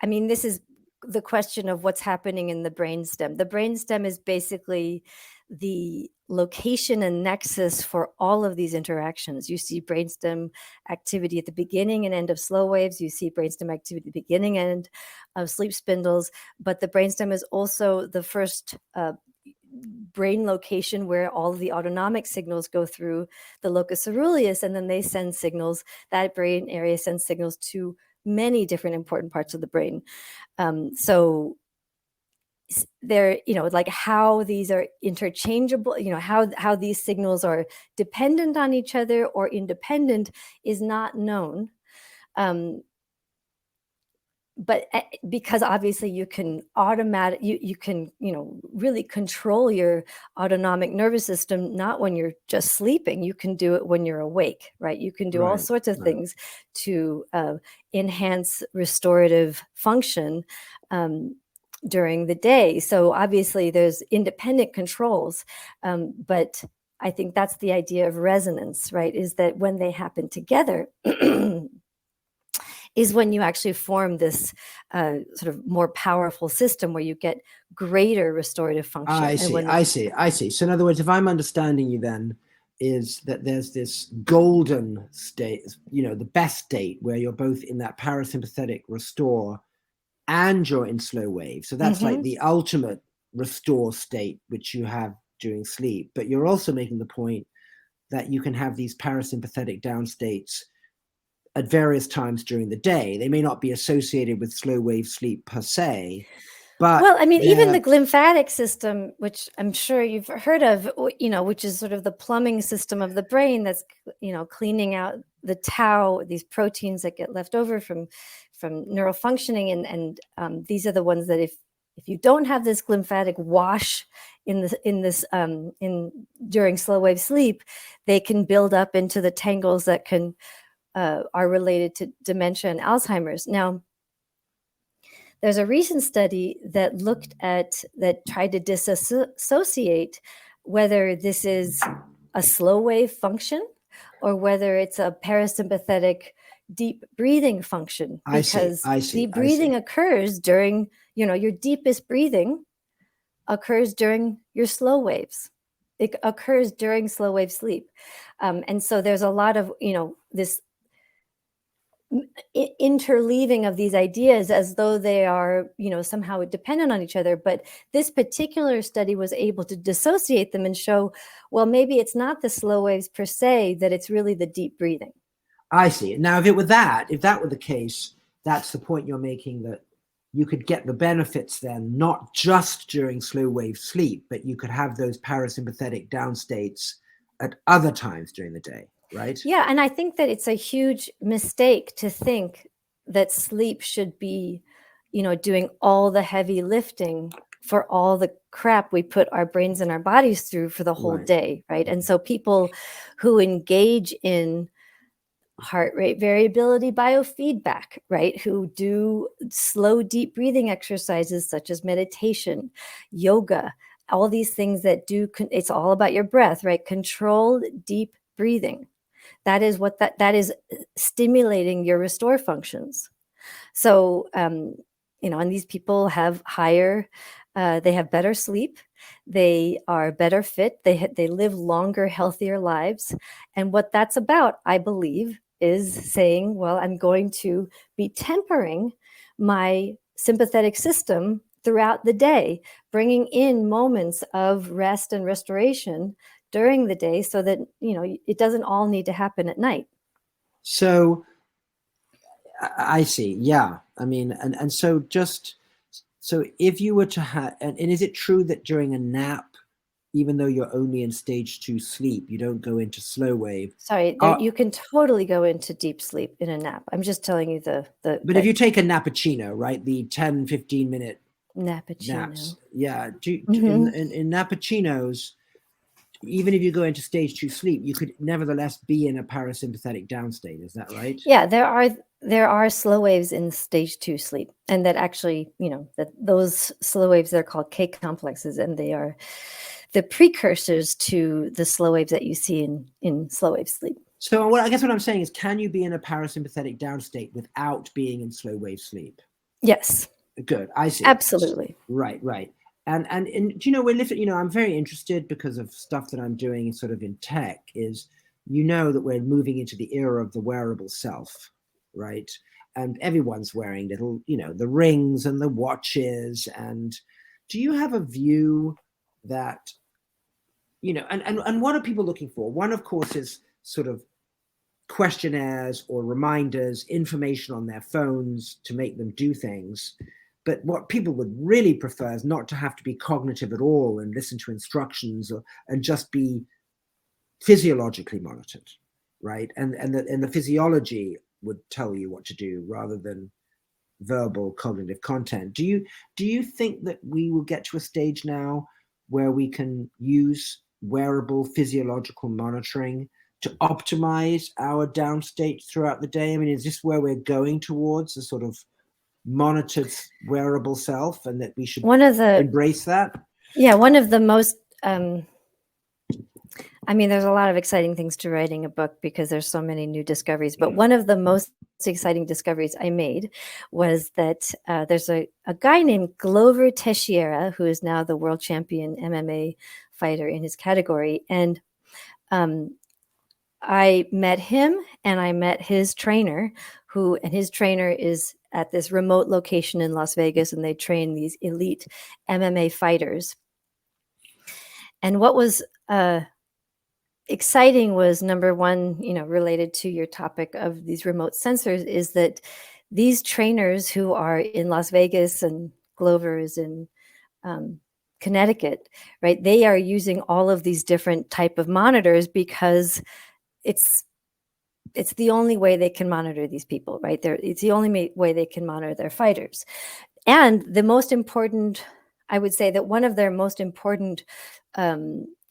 mean, this is the question of what's happening in the brainstem. The brainstem is basically the location and nexus for all of these interactions. You see brainstem activity at the beginning and end of slow waves. You see brainstem activity at the beginning and end of sleep spindles. But the brainstem is also the first brain location where all of the autonomic signals go through the locus ceruleus, and then they send signals. That brain area sends signals to many different important parts of the brain. So they're, like how these are interchangeable, how these signals are dependent on each other or independent is not known. but because obviously you can you can, really control your autonomic nervous system, not when you're just sleeping. You can do it when you're awake, right? You can do all sorts of things to enhance restorative function during the day. So obviously there's independent controls, but I think that's the idea of resonance, right? Is that when they happen together, is when you actually form this sort of more powerful system where you get greater restorative function. I see. So in other words, if I'm understanding you then, is that there's this golden state, the best state where you're both in that parasympathetic restore and you're in slow wave. So that's like the ultimate restore state, which you have during sleep. But you're also making the point that you can have these parasympathetic down states at various times during the day. They may not be associated with slow wave sleep per se, but well, I mean, even the glymphatic system, which I'm sure you've heard of, which is sort of the plumbing system of the brain that's, cleaning out the tau, these proteins that get left over from neural functioning. And these are the ones that if you don't have this glymphatic wash during slow wave sleep, they can build up into the tangles that are related to dementia and Alzheimer's. Now, there's a recent study that tried to disassociate whether this is a slow wave function or whether it's a parasympathetic deep breathing function, because deep breathing occurs during, your deepest breathing occurs during your slow waves. It occurs during slow wave sleep. And so there's a lot of, this interleaving of these ideas as though they are, somehow dependent on each other. But this particular study was able to dissociate them and show, well, maybe it's not the slow waves per se, that it's really the deep breathing. I see. Now, if that were the case, that's the point you're making, that you could get the benefits then, not just during slow wave sleep, but you could have those parasympathetic down states at other times during the day. Right? Yeah. And I think that it's a huge mistake to think that sleep should be, doing all the heavy lifting for all the crap we put our brains and our bodies through for the whole day. Right. And so people who engage in heart rate variability biofeedback, right, who do slow, deep breathing exercises such as meditation, yoga, all these things that it's all about your breath, right? Controlled deep breathing. That is that is stimulating your restore functions. So, and these people have they have better sleep. They are better fit. They live longer, healthier lives. And what that's about, I believe, is saying, well, I'm going to be tempering my sympathetic system throughout the day, bringing in moments of rest and restoration during the day so that, it doesn't all need to happen at night. So I see. Yeah. I mean, and so if you were to have, and is it true that during a nap, even though you're only in stage 2 sleep, you don't go into slow wave? Sorry, you can totally go into deep sleep in a nap. I'm just telling you But if you take a nappuccino, right, the 10, 15 minute nappuccino. naps. Yeah. In nappuccinos, even if you go into stage 2 sleep, you could nevertheless be in a parasympathetic down state. Is that right? Yeah, there are slow waves in stage 2 sleep, and that actually, that those slow waves, they're called K complexes, and they are the precursors to the slow waves that you see in slow wave sleep. So I guess what I'm saying is, can you be in a parasympathetic down state without being in slow wave sleep? Yes. Good. I see. Absolutely. Right. And we're living, I'm very interested because of stuff that I'm doing sort of in tech, is, that we're moving into the era of the wearable self, right? And everyone's wearing little, the rings and the watches. And do you have a view that, and what are people looking for? One, of course, is sort of questionnaires or reminders, information on their phones to make them do things. But what people would really prefer is not to have to be cognitive at all and listen to instructions, and just be physiologically monitored, right? And the physiology would tell you what to do rather than verbal cognitive content. Do you think that we will get to a stage now where we can use wearable physiological monitoring to optimize our downstate throughout the day? I mean, is this where we're going towards, a sort of monitored wearable self, and that we should embrace that? Yeah, one of the most I mean, there's a lot of exciting things to writing a book because there's so many new discoveries. But one of the most exciting discoveries I made was that there's a guy named Glover Teixeira, who is now the world champion MMA fighter in his category. And I met him and I met his trainer, and his trainer is at this remote location in Las Vegas, and they train these elite MMA fighters. And what was exciting was, number one, related to your topic of these remote sensors, is that these trainers who are in Las Vegas and Glover is in Connecticut, right? They are using all of these different type of monitors because it's the only way they can monitor these people, right? It's the only way they can monitor their fighters. And the most important, I would say that one of their most important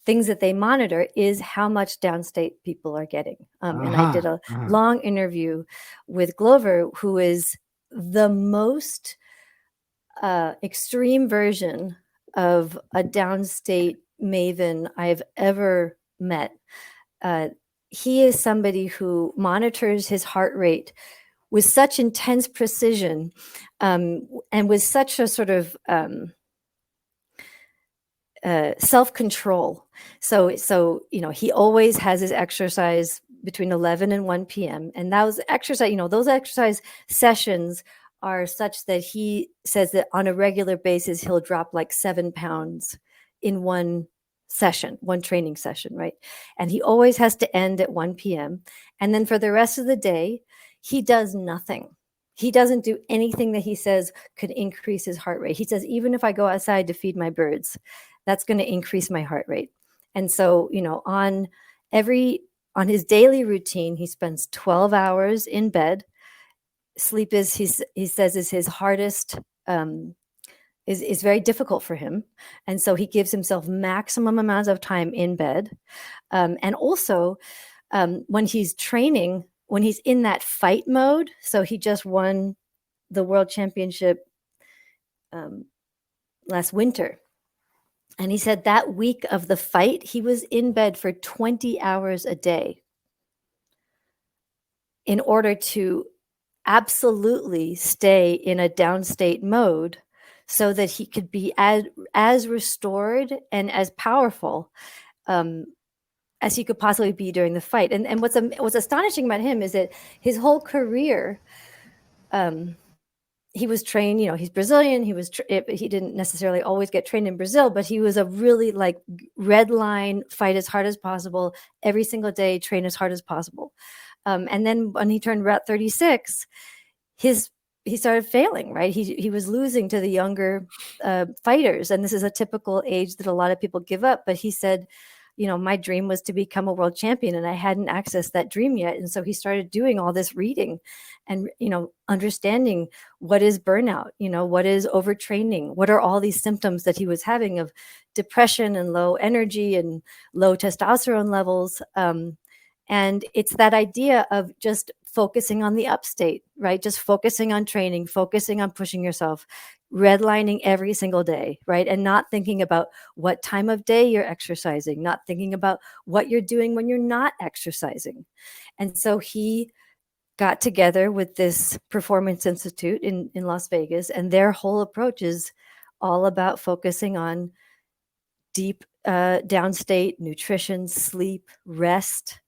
things that they monitor is how much downstate people are getting. And I did a long interview with Glover, who is the most extreme version of a downstate maven I've ever met. He is somebody who monitors his heart rate with such intense precision and with such a sort of self-control. So he always has his exercise between 11 and 1 p.m. And those exercise sessions are such that he says that on a regular basis, he'll drop like 7 pounds in one training session, right? And he always has to end at 1 p.m. And then for the rest of the day, he does nothing. He doesn't do anything that he says could increase his heart rate. He says, even if I go outside to feed my birds, that's going to increase my heart rate. And so, on his daily routine, he spends 12 hours in bed. Sleep he says is his hardest, is very difficult for him. And so he gives himself maximum amounts of time in bed. And also when he's training, when he's in that fight mode, so he just won the world championship last winter. And he said that week of the fight, he was in bed for 20 hours a day in order to absolutely stay in a downstate mode so that he could be as restored and as powerful as he could possibly be during the fight. And what's astonishing about him is that his whole career, he was trained, he's Brazilian. He didn't necessarily always get trained in Brazil, but he was a really red line, fight as hard as possible every single day, train as hard as possible. And then when he turned about 36, he started failing, right? He was losing to the younger fighters. And this is a typical age that a lot of people give up. But he said, my dream was to become a world champion, and I hadn't accessed that dream yet. And so he started doing all this reading and, understanding what is burnout, what is overtraining, what are all these symptoms that he was having of depression and low energy and low testosterone levels. And it's that idea of just focusing on the upstate, right? Just focusing on training, focusing on pushing yourself, redlining every single day, right? And not thinking about what time of day you're exercising, not thinking about what you're doing when you're not exercising. And so he got together with this Performance Institute in Las Vegas, and their whole approach is all about focusing on deep downstate nutrition, sleep, rest.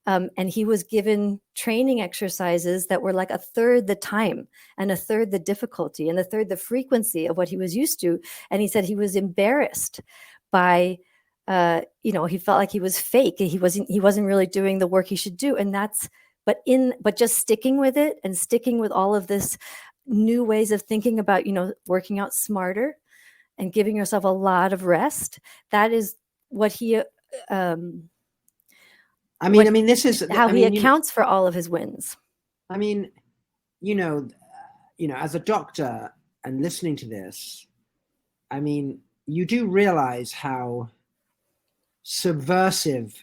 And he was given training exercises that were like a third the time and a third the difficulty and a third the frequency of what he was used to. And he said he was embarrassed by, he felt like he was fake. He wasn't really doing the work he should do. And but just sticking with it and sticking with all of this new ways of thinking about, working out smarter and giving yourself a lot of rest. That is what he, this is how he accounts for all of his wins. I mean, as a doctor and listening to this, I mean, you do realize how subversive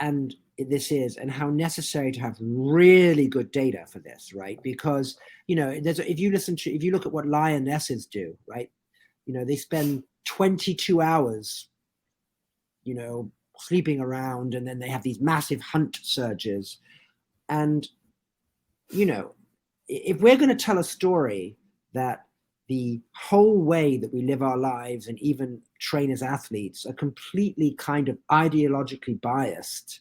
and this is, and how necessary to have really good data for this, right? Because if you look at what lionesses do, right? They spend 22 hours sleeping around, and then they have these massive hunt surges. And if we're going to tell a story that the whole way that we live our lives and even train as athletes are completely kind of ideologically biased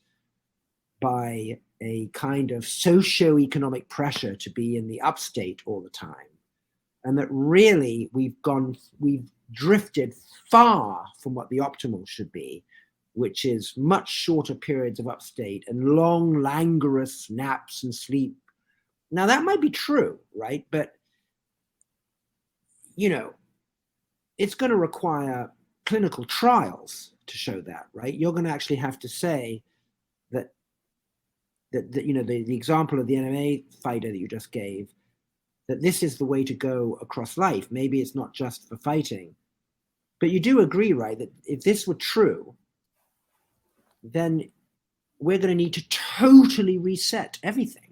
by a kind of socio-economic pressure to be in the upstate all the time, and that really we've drifted far from what the optimal should be, which is much shorter periods of upstate and long, languorous naps and sleep. Now, that might be true, right? But, it's going to require clinical trials to show that, right? You're going to actually have to say that the example of the MMA fighter that you just gave, that this is the way to go across life. Maybe it's not just for fighting. But you do agree, right, that if this were true, then we're going to need to totally reset everything.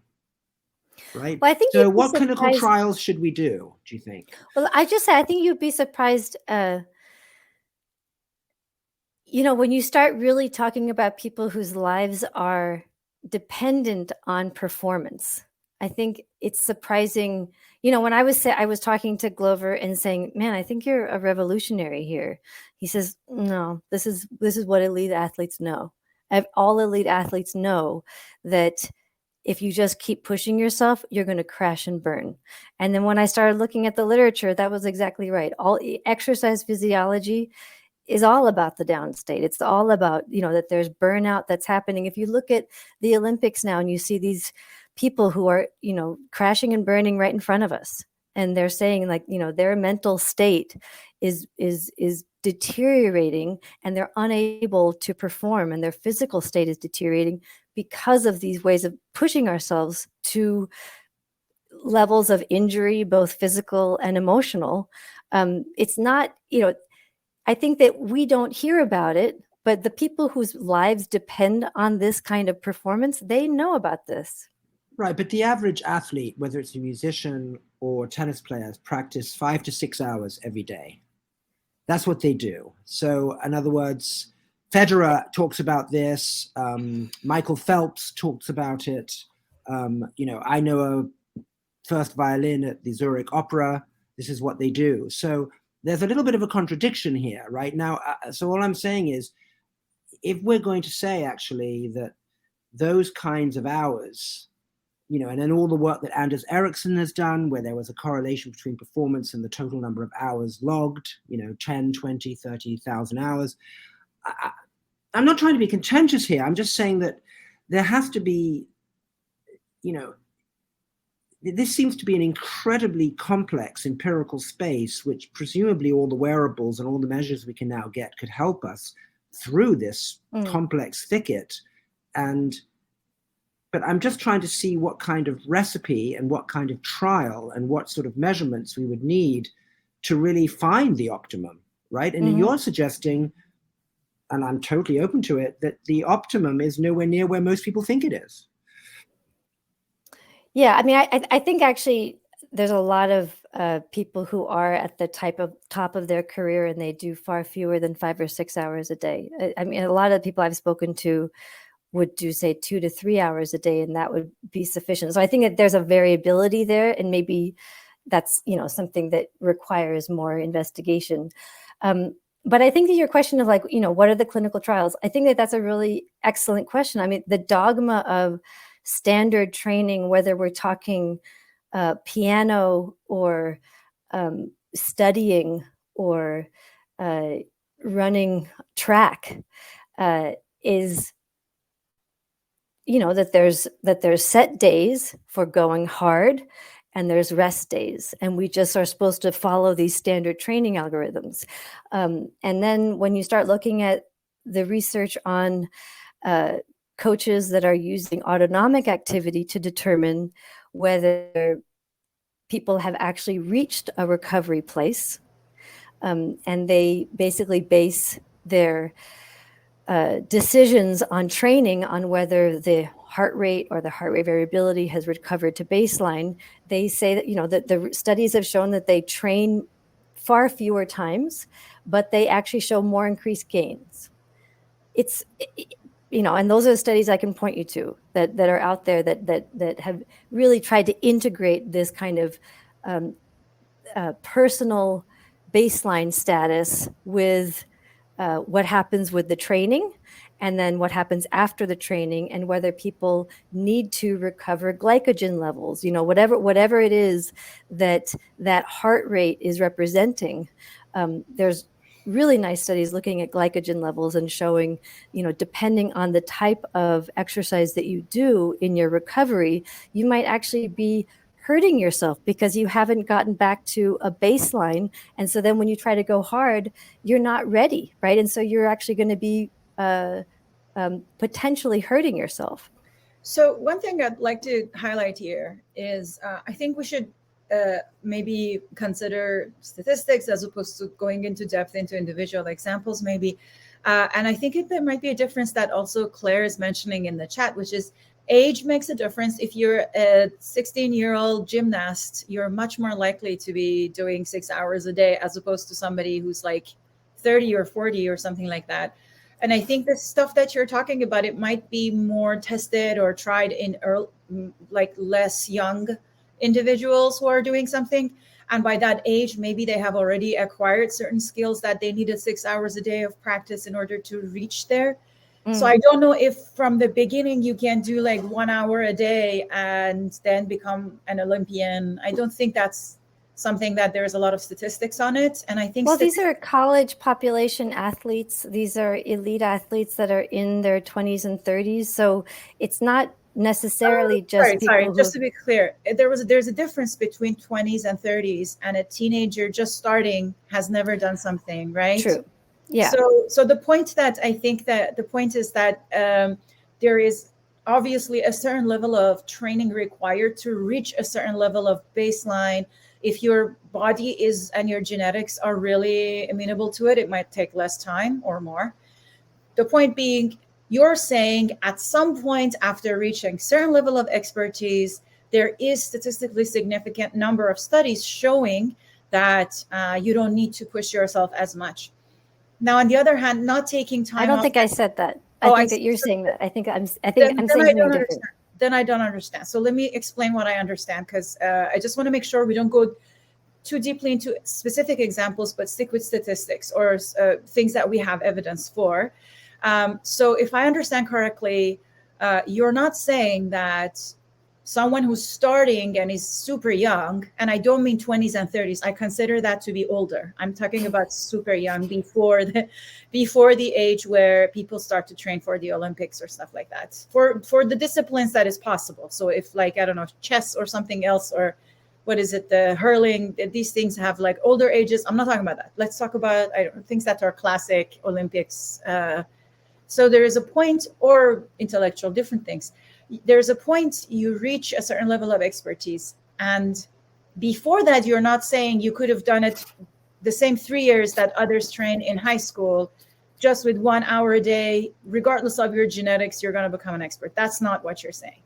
Right. Well, I think so. What clinical trials should we do you think? Well, I think you'd be surprised. When you start really talking about people whose lives are dependent on performance, I think it's surprising. When I was talking to Glover and saying, "Man, I think you're a revolutionary here," he says, "No, this is what elite athletes know. All elite athletes know that." If you just keep pushing yourself, you're going to crash and burn. And then when I started looking at the literature, that was exactly right. All exercise physiology is all about the downstate. It's all about, that there's burnout that's happening. If you look at the Olympics now and you see these people who are, crashing and burning right in front of us, and they're saying their mental state is deteriorating, and they're unable to perform, and their physical state is deteriorating because of these ways of pushing ourselves to levels of injury, both physical and emotional. It's not, I think that we don't hear about it, but the people whose lives depend on this kind of performance, they know about this. Right, but the average athlete, whether it's a musician or tennis players, practice 5 to 6 hours every day. That's what they do. So, in other words, Federer talks about this. Michael Phelps talks about it. I know a first violin at the Zurich Opera. This is what they do. So there's a little bit of a contradiction here, right? Now, so all I'm saying is, if we're going to say actually that those kinds of hours, and then all the work that Anders Ericsson has done, where there was a correlation between performance and the total number of hours logged, 10, 20, 30,000 hours. I'm not trying to be contentious here. I'm just saying that there has to be, this seems to be an incredibly complex empirical space, which presumably all the wearables and all the measures we can now get could help us through this complex thicket. But I'm just trying to see what kind of recipe and what kind of trial and what sort of measurements we would need to really find the optimum, right? And you're suggesting, and I'm totally open to it, that the optimum is nowhere near where most people think it is. Yeah, I mean, I think actually there's a lot of people who are at the top of their career, and they do far fewer than 5 or 6 hours a day. I mean, a lot of the people I've spoken to would do, say, 2 to 3 hours a day, and that would be sufficient. So I think that there's a variability there, and maybe that's, something that requires more investigation. But I think that your question of what are the clinical trials? I think that that's a really excellent question. I mean, the dogma of standard training, whether we're talking piano or studying or running track, is that there's set days for going hard, and there's rest days, and we just are supposed to follow these standard training algorithms. And then when you start looking at the research on coaches that are using autonomic activity to determine whether people have actually reached a recovery place, and they basically base their decisions on training on whether the heart rate or the heart rate variability has recovered to baseline. They say that, that the studies have shown that they train far fewer times, but they actually show more increased gains. It's, and those are the studies I can point you to that are out there that have really tried to integrate this kind of personal baseline status with what happens with the training, and then what happens after the training, and whether people need to recover glycogen levels, whatever it is that heart rate is representing. There's really nice studies looking at glycogen levels and showing, depending on the type of exercise that you do in your recovery, you might actually be hurting yourself because you haven't gotten back to a baseline. And so then when you try to go hard, you're not ready, right? And so you're actually going to be potentially hurting yourself. So one thing I'd like to highlight here is I think we should maybe consider statistics as opposed to going into depth into individual examples maybe. And I think there might be a difference that also Claire is mentioning in the chat, which is age makes a difference. If you're a 16-year-old gymnast, you're much more likely to be doing 6 hours a day as opposed to somebody who's like 30 or 40 or something like that. And I think the stuff that you're talking about, it might be more tested or tried in early, like less young individuals who are doing something. And by that age, maybe they have already acquired certain skills that they needed 6 hours a day of practice in order to reach there. So I don't know if from the beginning you can do like 1 hour a day and then become an Olympian. I don't think that's something that there's a lot of statistics on it. And I think these are college population athletes. These are elite athletes that are in their 20s and 30s. So it's not necessarily just people. Sorry, just to be clear, there's a difference between 20s and 30s, and a teenager just starting has never done something, right? True. Yeah. So the point that I think that the point is that there is obviously a certain level of training required to reach a certain level of baseline. If your body is and your genetics are really amenable to it, it might take less time or more. The point being, you're saying at some point after reaching certain level of expertise, there is statistically significant number of studies showing that you don't need to push yourself as much. Now, on the other hand, not taking time. I don't think I said that. I think that you're saying that. I think I'm saying something different. Then I don't understand. So let me explain what I understand, because I just want to make sure we don't go too deeply into specific examples, but stick with statistics or things that we have evidence for. So if I understand correctly, you're not saying that someone who's starting and is super young, and I don't mean 20s and 30s, I consider that to be older. I'm talking about super young, before the age where people start to train for the Olympics or stuff like that, for the disciplines that is possible. So if, like, I don't know, chess or something else, or what is it, the hurling, these things have like older ages. I'm not talking about that. Let's talk about things that are classic Olympics. So there is a point, or intellectual, different things. There's a point you reach a certain level of expertise. And before that, you're not saying you could have done it the same 3 years that others train in high school, just with 1 hour a day, regardless of your genetics, you're going to become an expert. That's not what you're saying.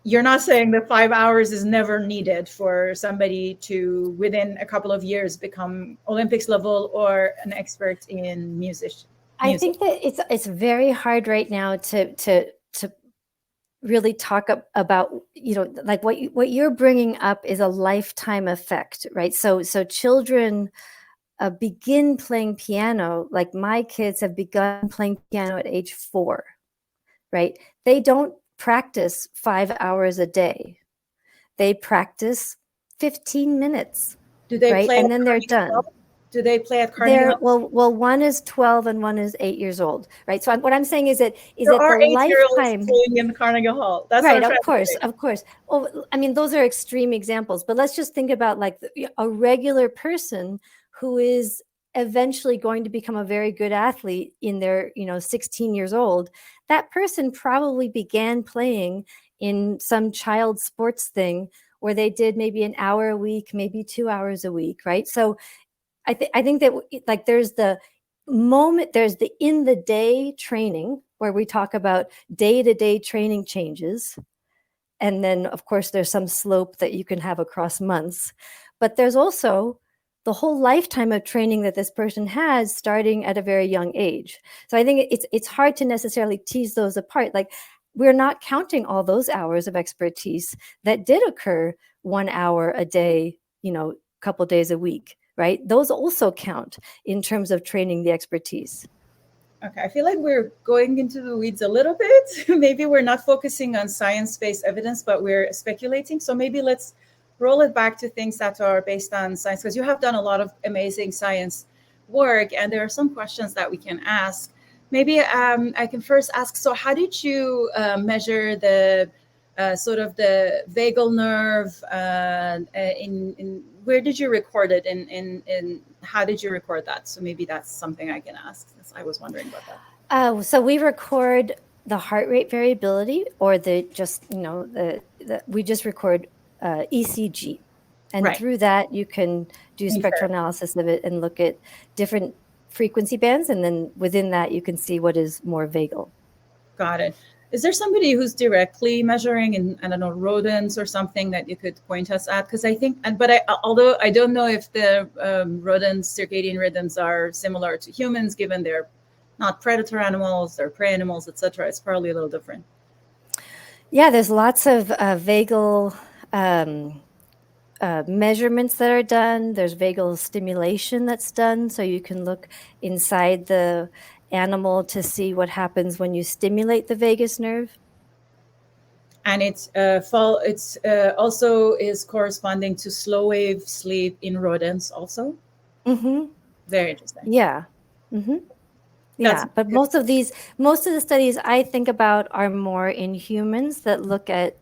You're not saying that 5 hours is never needed for somebody to, within a couple of years, become Olympics level or an expert in music. I think that it's very hard right now to really talk about, like what you're bringing up is a lifetime effect, right? So children begin playing piano, like my kids have begun playing piano at age 4, right? They don't practice 5 hours a day. They practice 15 minutes. Do they right? play? And then they're done. Do they play at Carnegie? Well, one is 12 and one is 8 years old, right? So what I'm saying is that the lifetime playing in the Carnegie Hall. That's right. Of course. Well, I mean, those are extreme examples, but let's just think about like a regular person who is eventually going to become a very good athlete in their 16 years old. That person probably began playing in some child sports thing or they did maybe an hour a week, maybe 2 hours a week, right? So I think that like there's the in the day training where we talk about day-to-day training changes. And then of course there's some slope that you can have across months, but there's also the whole lifetime of training that this person has starting at a very young age. So I think it's hard to necessarily tease those apart. Like, we're not counting all those hours of expertise that did occur 1 hour a day, a couple days a week, right? Those also count in terms of training the expertise. Okay, I feel like we're going into the weeds a little bit. Maybe we're not focusing on science-based evidence, but we're speculating. So maybe let's roll it back to things that are based on science, because you have done a lot of amazing science work, and there are some questions that we can ask. Maybe I can first ask, so how did you measure the sort of the vagal nerve in where did you record it in how did you record that? So maybe that's something I can ask, since I was wondering about that. So we record the heart rate variability, or we just record ECG. And Right. through that, you can do spectral analysis of it and look at different frequency bands. And then within that, you can see what is more vagal. Got it. Is there somebody who's directly measuring in, I don't know, rodents or something that you could point us at? Because I think, although I don't know if the rodents' circadian rhythms are similar to humans, given they're not predator animals, they're prey animals, etc. It's probably a little different. Yeah, there's lots of vagal measurements that are done. There's vagal stimulation that's done, so you can look inside the animal to see what happens when you stimulate the vagus nerve. And it's also is corresponding to slow wave sleep in rodents also. Mm-hmm. Very interesting. Yeah. Mm-hmm. Yeah, but most of the studies I think about are more in humans that look at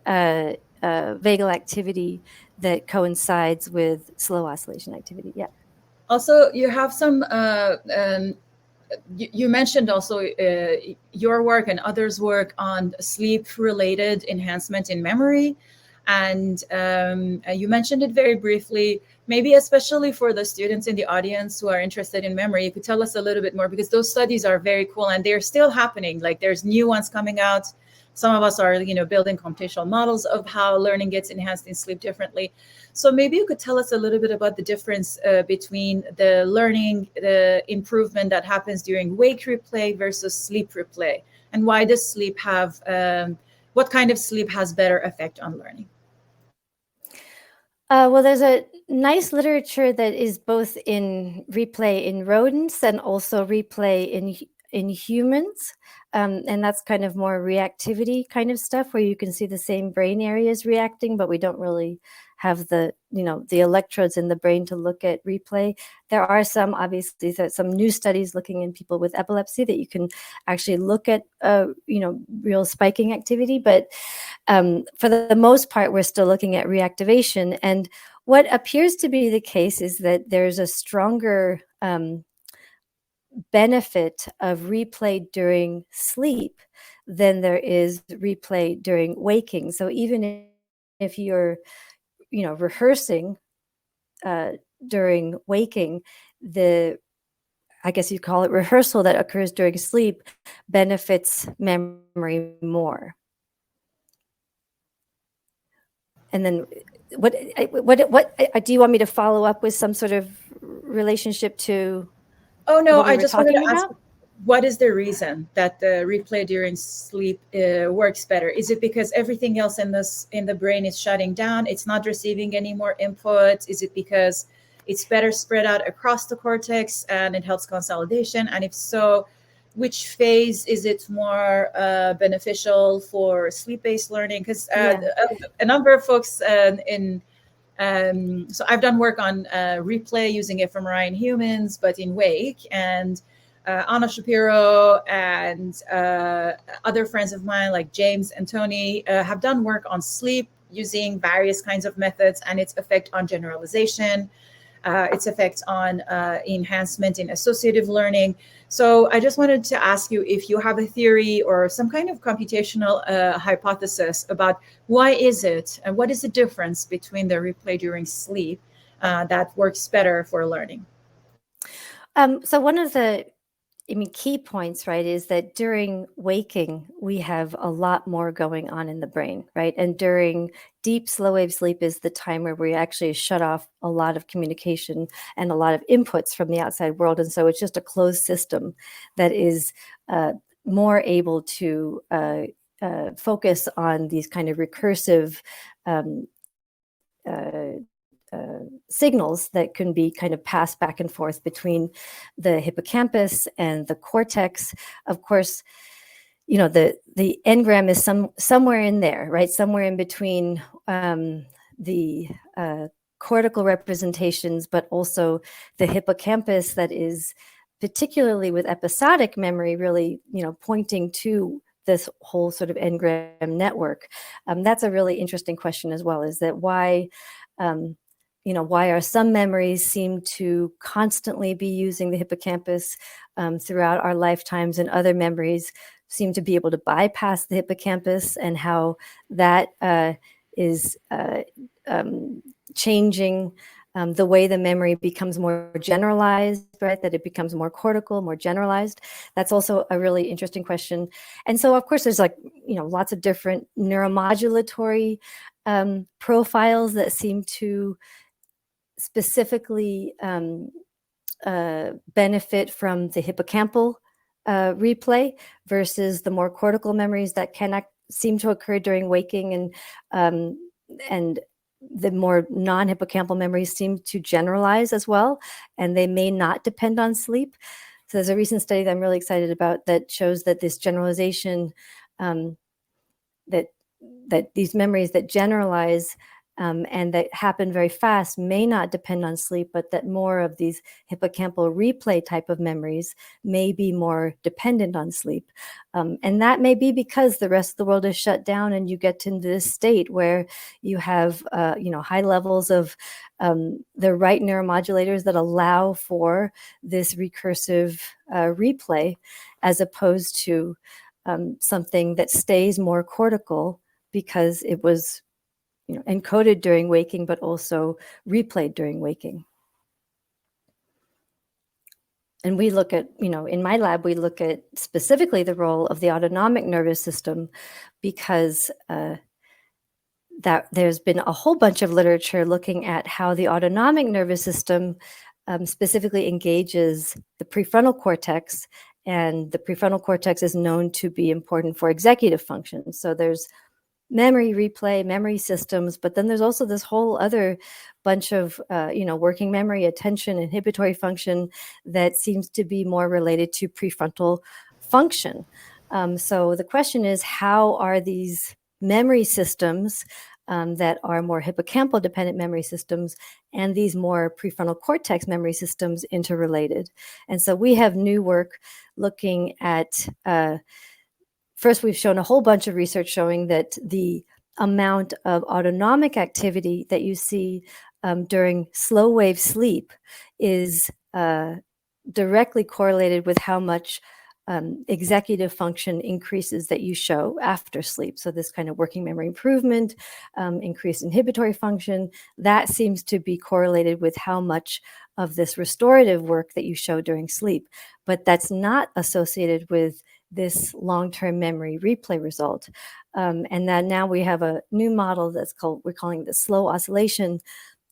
vagal activity that coincides with slow oscillation activity. Yeah. Also, you have some. You mentioned also your work and others' work on sleep-related enhancement in memory, and you mentioned it very briefly. Maybe especially for the students in the audience who are interested in memory, you could tell us a little bit more, because those studies are very cool and they're still happening. Like, there's new ones coming out. Some of us are, building computational models of how learning gets enhanced in sleep differently. So maybe you could tell us a little bit about the difference between the learning, the improvement that happens during wake replay versus sleep replay, and why does sleep have, what kind of sleep has better effect on learning? Well, there's a nice literature that is both in replay in rodents and also replay in humans. And that's kind of more reactivity kind of stuff, where you can see the same brain areas reacting, but we don't really have the electrodes in the brain to look at replay. There are some new studies looking in people with epilepsy that you can actually look at, real spiking activity. But for the most part, we're still looking at reactivation. And what appears to be the case is that there's a stronger benefit of replay during sleep than there is replay during waking. So even if you're, rehearsing during waking, I guess you call it rehearsal that occurs during sleep benefits memory more. And then what do you want me to follow up with some sort of relationship to? Oh no, I just wanted to ask, what is the reason that the replay during sleep works better? Is it because everything else in the brain is shutting down? It's not receiving any more input? Is it because it's better spread out across the cortex and it helps consolidation? And if so, which phase is it more beneficial for sleep-based learning? Because a number of folks so I've done work on replay using fMRI in humans, but in wake, and Anna Shapiro and other friends of mine like James and Tony have done work on sleep using various kinds of methods and its effect on generalization. its effects on enhancement in associative learning. So I just wanted to ask you if you have a theory or some kind of computational hypothesis about why is it and what is the difference between the replay during sleep that works better for learning? So one of the key points, right, is that during waking, we have a lot more going on in the brain, right? And during deep slow wave sleep is the time where we actually shut off a lot of communication and a lot of inputs from the outside world. And so it's just a closed system that is more able to focus on these kind of recursive signals that can be kind of passed back and forth between the hippocampus and the cortex. Of course, the engram is somewhere in there, right? Somewhere in between the cortical representations, but also the hippocampus that is, particularly with episodic memory, really, pointing to this whole sort of engram network. That's a really interesting question as well, is that why are some memories seem to constantly be using the hippocampus throughout our lifetimes, and other memories seem to be able to bypass the hippocampus, and how that is changing the way the memory becomes more generalized, right? That it becomes more cortical, more generalized. That's also a really interesting question. And so, of course, there's lots of different neuromodulatory profiles that seem to specifically benefit from the hippocampal replay versus the more cortical memories that seem to occur during waking, and the more non-hippocampal memories seem to generalize as well, and they may not depend on sleep. So there's a recent study that I'm really excited about that shows that this generalization, that these memories that generalize and that happen very fast may not depend on sleep, but that more of these hippocampal replay type of memories may be more dependent on sleep. And that may be because the rest of the world is shut down, and you get into this state where you have high levels of the right neuromodulators that allow for this recursive replay, as opposed to something that stays more cortical because it was encoded during waking, but also replayed during waking. And we look at, in my lab, we look at specifically the role of the autonomic nervous system, because that there's been a whole bunch of literature looking at how the autonomic nervous system specifically engages the prefrontal cortex, and the prefrontal cortex is known to be important for executive function. So there's memory replay, memory systems, but then there's also this whole other bunch of, working memory, attention, inhibitory function that seems to be more related to prefrontal function. So the question is, how are these memory systems that are more hippocampal dependent memory systems and these more prefrontal cortex memory systems interrelated? And so we have new work looking at first, we've shown a whole bunch of research showing that the amount of autonomic activity that you see during slow wave sleep is directly correlated with how much executive function increases that you show after sleep. So this kind of working memory improvement, increased inhibitory function, that seems to be correlated with how much of this restorative work that you show during sleep. But that's not associated with this long-term memory replay result. And then now we have a new model we're calling the slow oscillation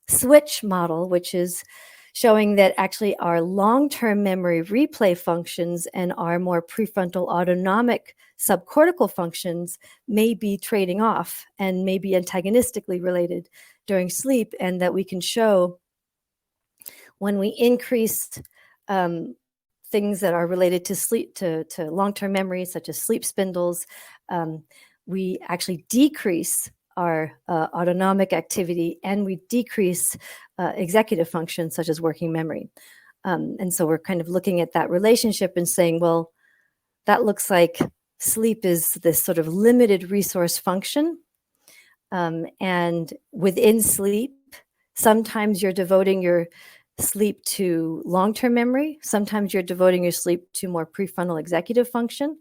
switch model, which is showing that actually our long-term memory replay functions and our more prefrontal autonomic subcortical functions may be trading off and may be antagonistically related during sleep, and that we can show when we increase things that are related to sleep, to long-term memory, such as sleep spindles, we actually decrease our autonomic activity, and we decrease executive function, such as working memory. And so we're kind of looking at that relationship and saying, well, that looks like sleep is this sort of limited resource function. And within sleep, sometimes you're devoting your sleep to long-term memory. Sometimes you're devoting your sleep to more prefrontal executive function,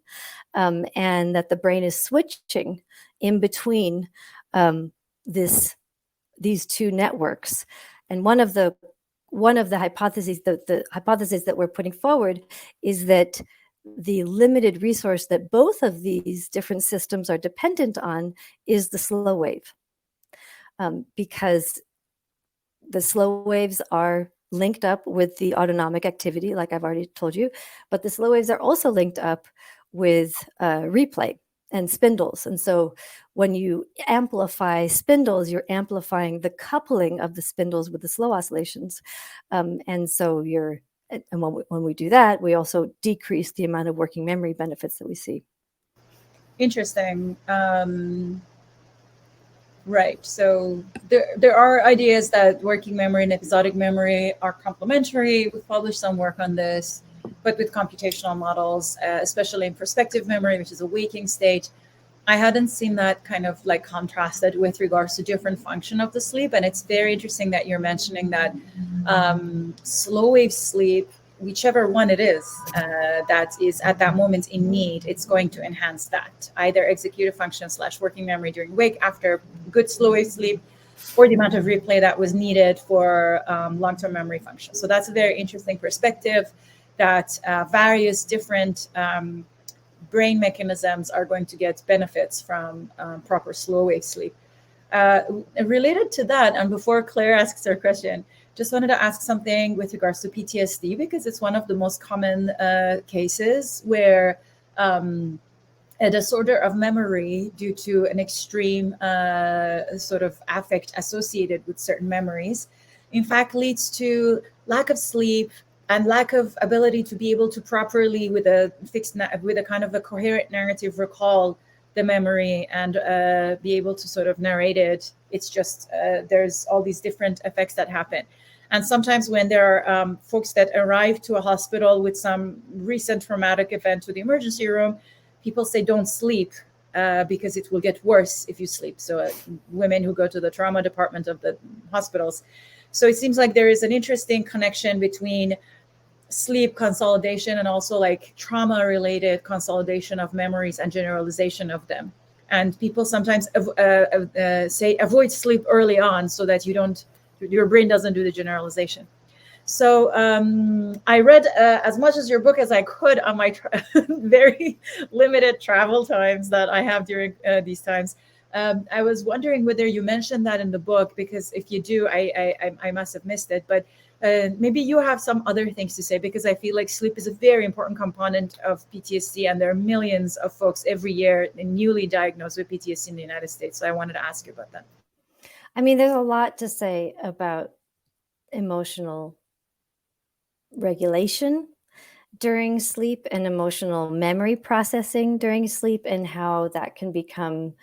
and that the brain is switching in between these two networks. And one of the hypotheses, the hypothesis that we're putting forward, is that the limited resource that both of these different systems are dependent on is the slow wave, because the slow waves are linked up with the autonomic activity, like I've already told you, but the slow waves are also linked up with replay and spindles. And so when you amplify spindles, you're amplifying the coupling of the spindles with the slow oscillations. And so when we do that, we also decrease the amount of working memory benefits that we see. Interesting. Right. So there are ideas that working memory and episodic memory are complementary. We've published some work on this, but with computational models, especially in prospective memory, which is a waking state, I hadn't seen that kind of like contrasted with regards to different function of the sleep. And it's very interesting that you're mentioning that slow wave sleep, whichever one it is that is at that moment in need, it's going to enhance that, either executive function / working memory during wake after good slow wave sleep, or the amount of replay that was needed for long-term memory function. So that's a very interesting perspective, that various different brain mechanisms are going to get benefits from proper slow wave sleep. Related to that, and before Claire asks her question, just wanted to ask something with regards to PTSD, because it's one of the most common cases where a disorder of memory due to an extreme sort of affect associated with certain memories, in fact, leads to lack of sleep and lack of ability to be able to properly, with a kind of a coherent narrative, recall the memory and be able to sort of narrate it. It's just there's all these different effects that happen. And sometimes when there are folks that arrive to a hospital with some recent traumatic event to the emergency room, people say don't sleep because it will get worse if you sleep. So women who go to the trauma department of the hospitals. So it seems like there is an interesting connection between sleep consolidation and also like trauma related consolidation of memories and generalization of them. And people sometimes say avoid sleep early on so that your brain doesn't do the generalization. So I read as much as your book as I could on my very limited travel times that I have during these times. I was wondering whether you mentioned that in the book, because if you do, I must have missed it. But maybe you have some other things to say, because I feel like sleep is a very important component of PTSD, and there are millions of folks every year newly diagnosed with PTSD in the United States. So I wanted to ask you about that. I mean, there's a lot to say about emotional regulation during sleep and emotional memory processing during sleep, and how that can become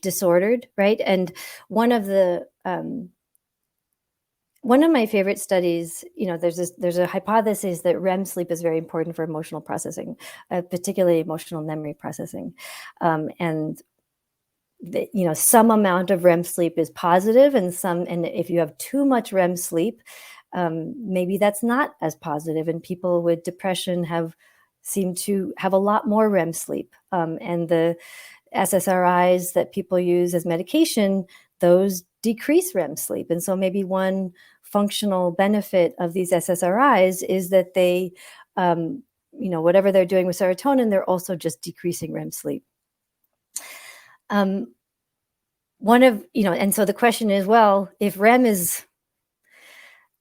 disordered, right? And one of my favorite studies, there's a hypothesis that REM sleep is very important for emotional processing, particularly emotional memory processing, and some amount of REM sleep is positive, and if you have too much REM sleep, maybe that's not as positive. And people with depression seem to have a lot more REM sleep, and the SSRIs that people use as medication, those decrease REM sleep. And so maybe one functional benefit of these SSRIs is that they, whatever they're doing with serotonin, they're also just decreasing REM sleep. And so the question is, well, if REM is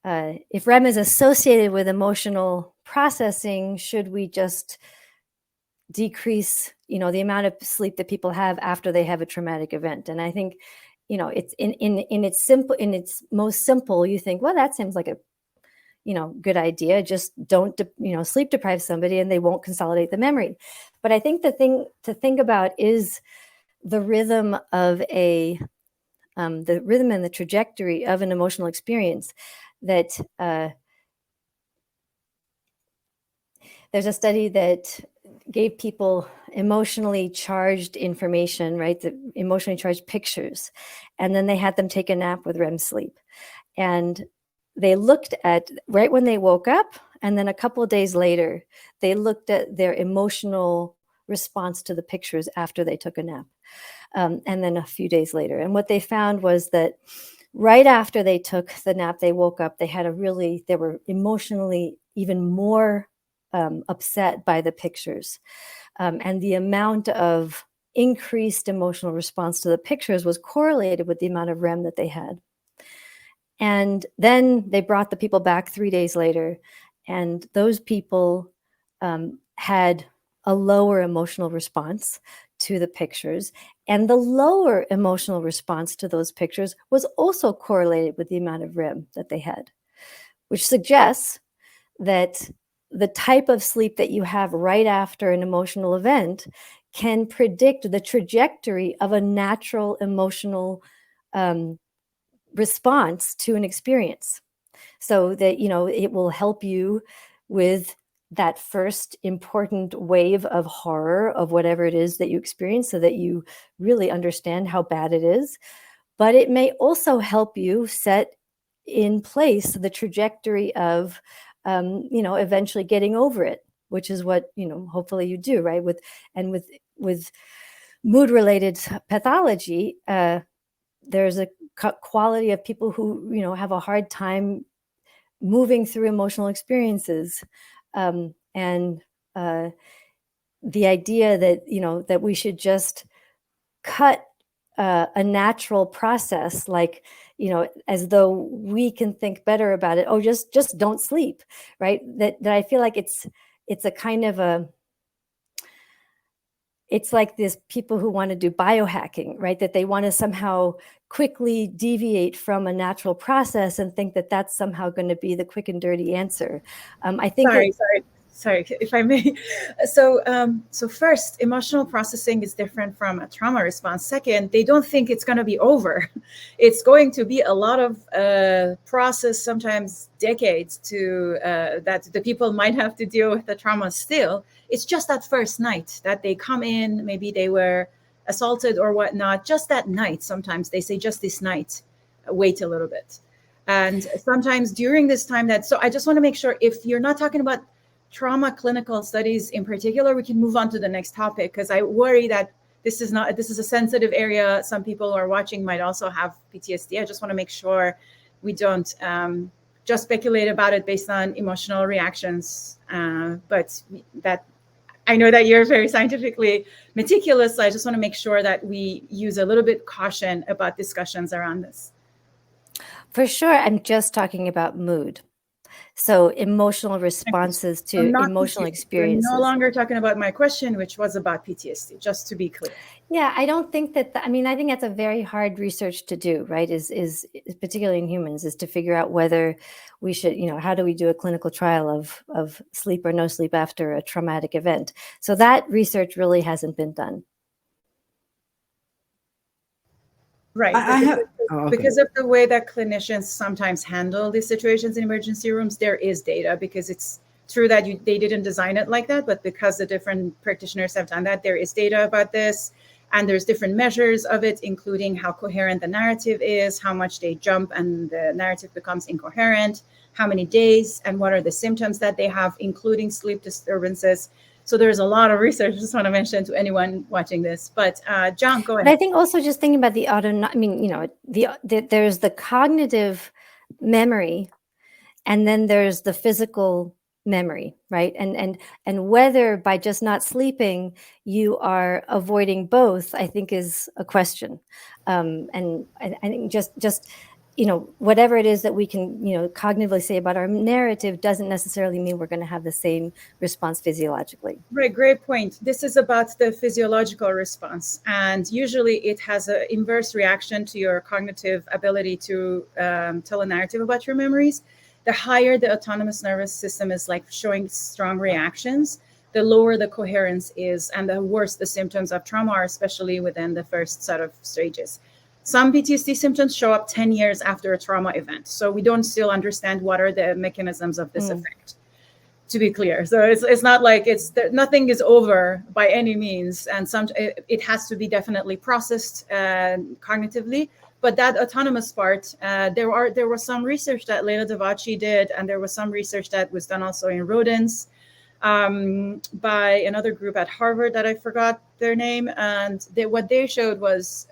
associated with emotional processing, should we just decrease, the amount of sleep that people have after they have a traumatic event? And I think, it's in its most simple, you think, well, that seems like a, good idea. Just don't, sleep deprive somebody and they won't consolidate the memory. But I think the thing to think about is the rhythm of the rhythm and the trajectory of an emotional experience. That there's a study that gave people emotionally charged information, right? The emotionally charged pictures. And then they had them take a nap with REM sleep. And they looked at right when they woke up, and then a couple of days later, they looked at their emotional response to the pictures after they took a nap, and then a few days later. And what they found was that right after they took the nap, they woke up, they were emotionally even more upset by the pictures. And the amount of increased emotional response to the pictures was correlated with the amount of REM that they had. And then they brought the people back 3 days later, and those people had a lower emotional response to the pictures. And the lower emotional response to those pictures was also correlated with the amount of REM that they had, which suggests that the type of sleep that you have right after an emotional event can predict the trajectory of a natural emotional response to an experience, so that, it will help you with that first important wave of horror of whatever it is that you experience, so that you really understand how bad it is. But it may also help you set in place the trajectory of, eventually getting over it, which is what, hopefully you do, right? With mood-related pathology, there's a quality of people who, have a hard time moving through emotional experiences. And the idea that, that we should just cut a natural process, like, as though we can think better about it. Oh, just don't sleep, right? That I feel like it's a kind of it's like this people who want to do biohacking, right? That they want to somehow quickly deviate from a natural process and think that that's somehow going to be the quick and dirty answer. I think Sorry, if I may. So first, emotional processing is different from a trauma response. Second, they don't think it's going to be over. It's going to be a lot of process, sometimes decades, to that the people might have to deal with the trauma still. It's just that first night that they come in, maybe they were assaulted or whatnot, just that night. Sometimes they say just this night, wait a little bit. And sometimes during this time so I just want to make sure, if you're not talking about trauma clinical studies in particular, we can move on to the next topic, because I worry that this is a sensitive area. Some people who are watching might also have PTSD. I just want to make sure we don't just speculate about it based on emotional reactions. But that I know that you're very scientifically meticulous, so I just want to make sure that we use a little bit caution about discussions around this. For sure, I'm just talking about mood. So emotional responses to emotional experiences. We're no longer talking about my question, which was about PTSD, just to be clear. Yeah, I don't think that, I think that's a very hard research to do, right? Is particularly in humans, is to figure out whether we should, how do we do a clinical trial of sleep or no sleep after a traumatic event? So that research really hasn't been done. Right. Because of the way that clinicians sometimes handle these situations in emergency rooms, there is data, because it's true that they didn't design it like that, but because the different practitioners have done that, there is data about this. And there's different measures of it, including how coherent the narrative is, how much they jump and the narrative becomes incoherent, how many days, and what are the symptoms that they have, including sleep disturbances. So there's a lot of research. I just want to mention to anyone watching this. But John, go ahead. But I think also just thinking about there's the cognitive memory, and then there's the physical memory, right? And whether by just not sleeping you are avoiding both, I think is a question. And I think just whatever it is that we can, cognitively say about our narrative doesn't necessarily mean we're going to have the same response physiologically. Right, great point. This is about the physiological response. And usually it has an inverse reaction to your cognitive ability to tell a narrative about your memories. The higher the autonomous nervous system is like showing strong reactions, the lower the coherence is, and the worse the symptoms of trauma are, especially within the first set of stages. Some PTSD symptoms show up 10 years after a trauma event. So we don't still understand what are the mechanisms of this effect, to be clear. So it's not like nothing is over by any means. And it has to be definitely processed cognitively. But that autonomous part, there was some research that Leila Davachi did, and there was some research that was done also in rodents by another group at Harvard that I forgot their name. And what they showed was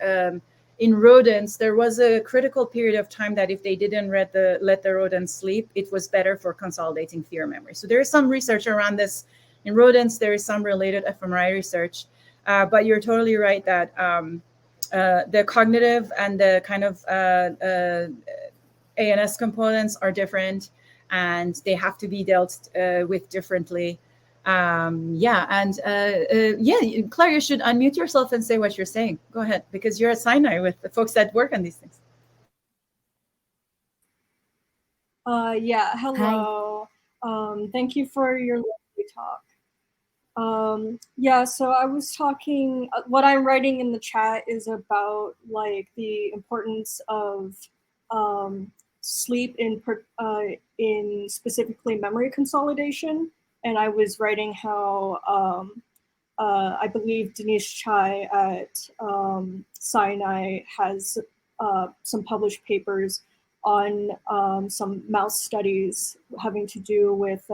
in rodents, there was a critical period of time that if they didn't let the rodents sleep, it was better for consolidating fear memory. So there is some research around this in rodents. There is some related fMRI research. But you're totally right that the cognitive and the kind of ANS components are different, and they have to be dealt with differently. Yeah, Claire, you should unmute yourself and say what you're saying. Go ahead, because you're a Sinai with the folks that work on these things. Yeah, hello. Thank you for your lovely talk. Yeah, so I was talking, what I'm writing in the chat is about like the importance of sleep in specifically memory consolidation. And I was writing how I believe Denise Chai at Sinai has some published papers on some mouse studies having to do with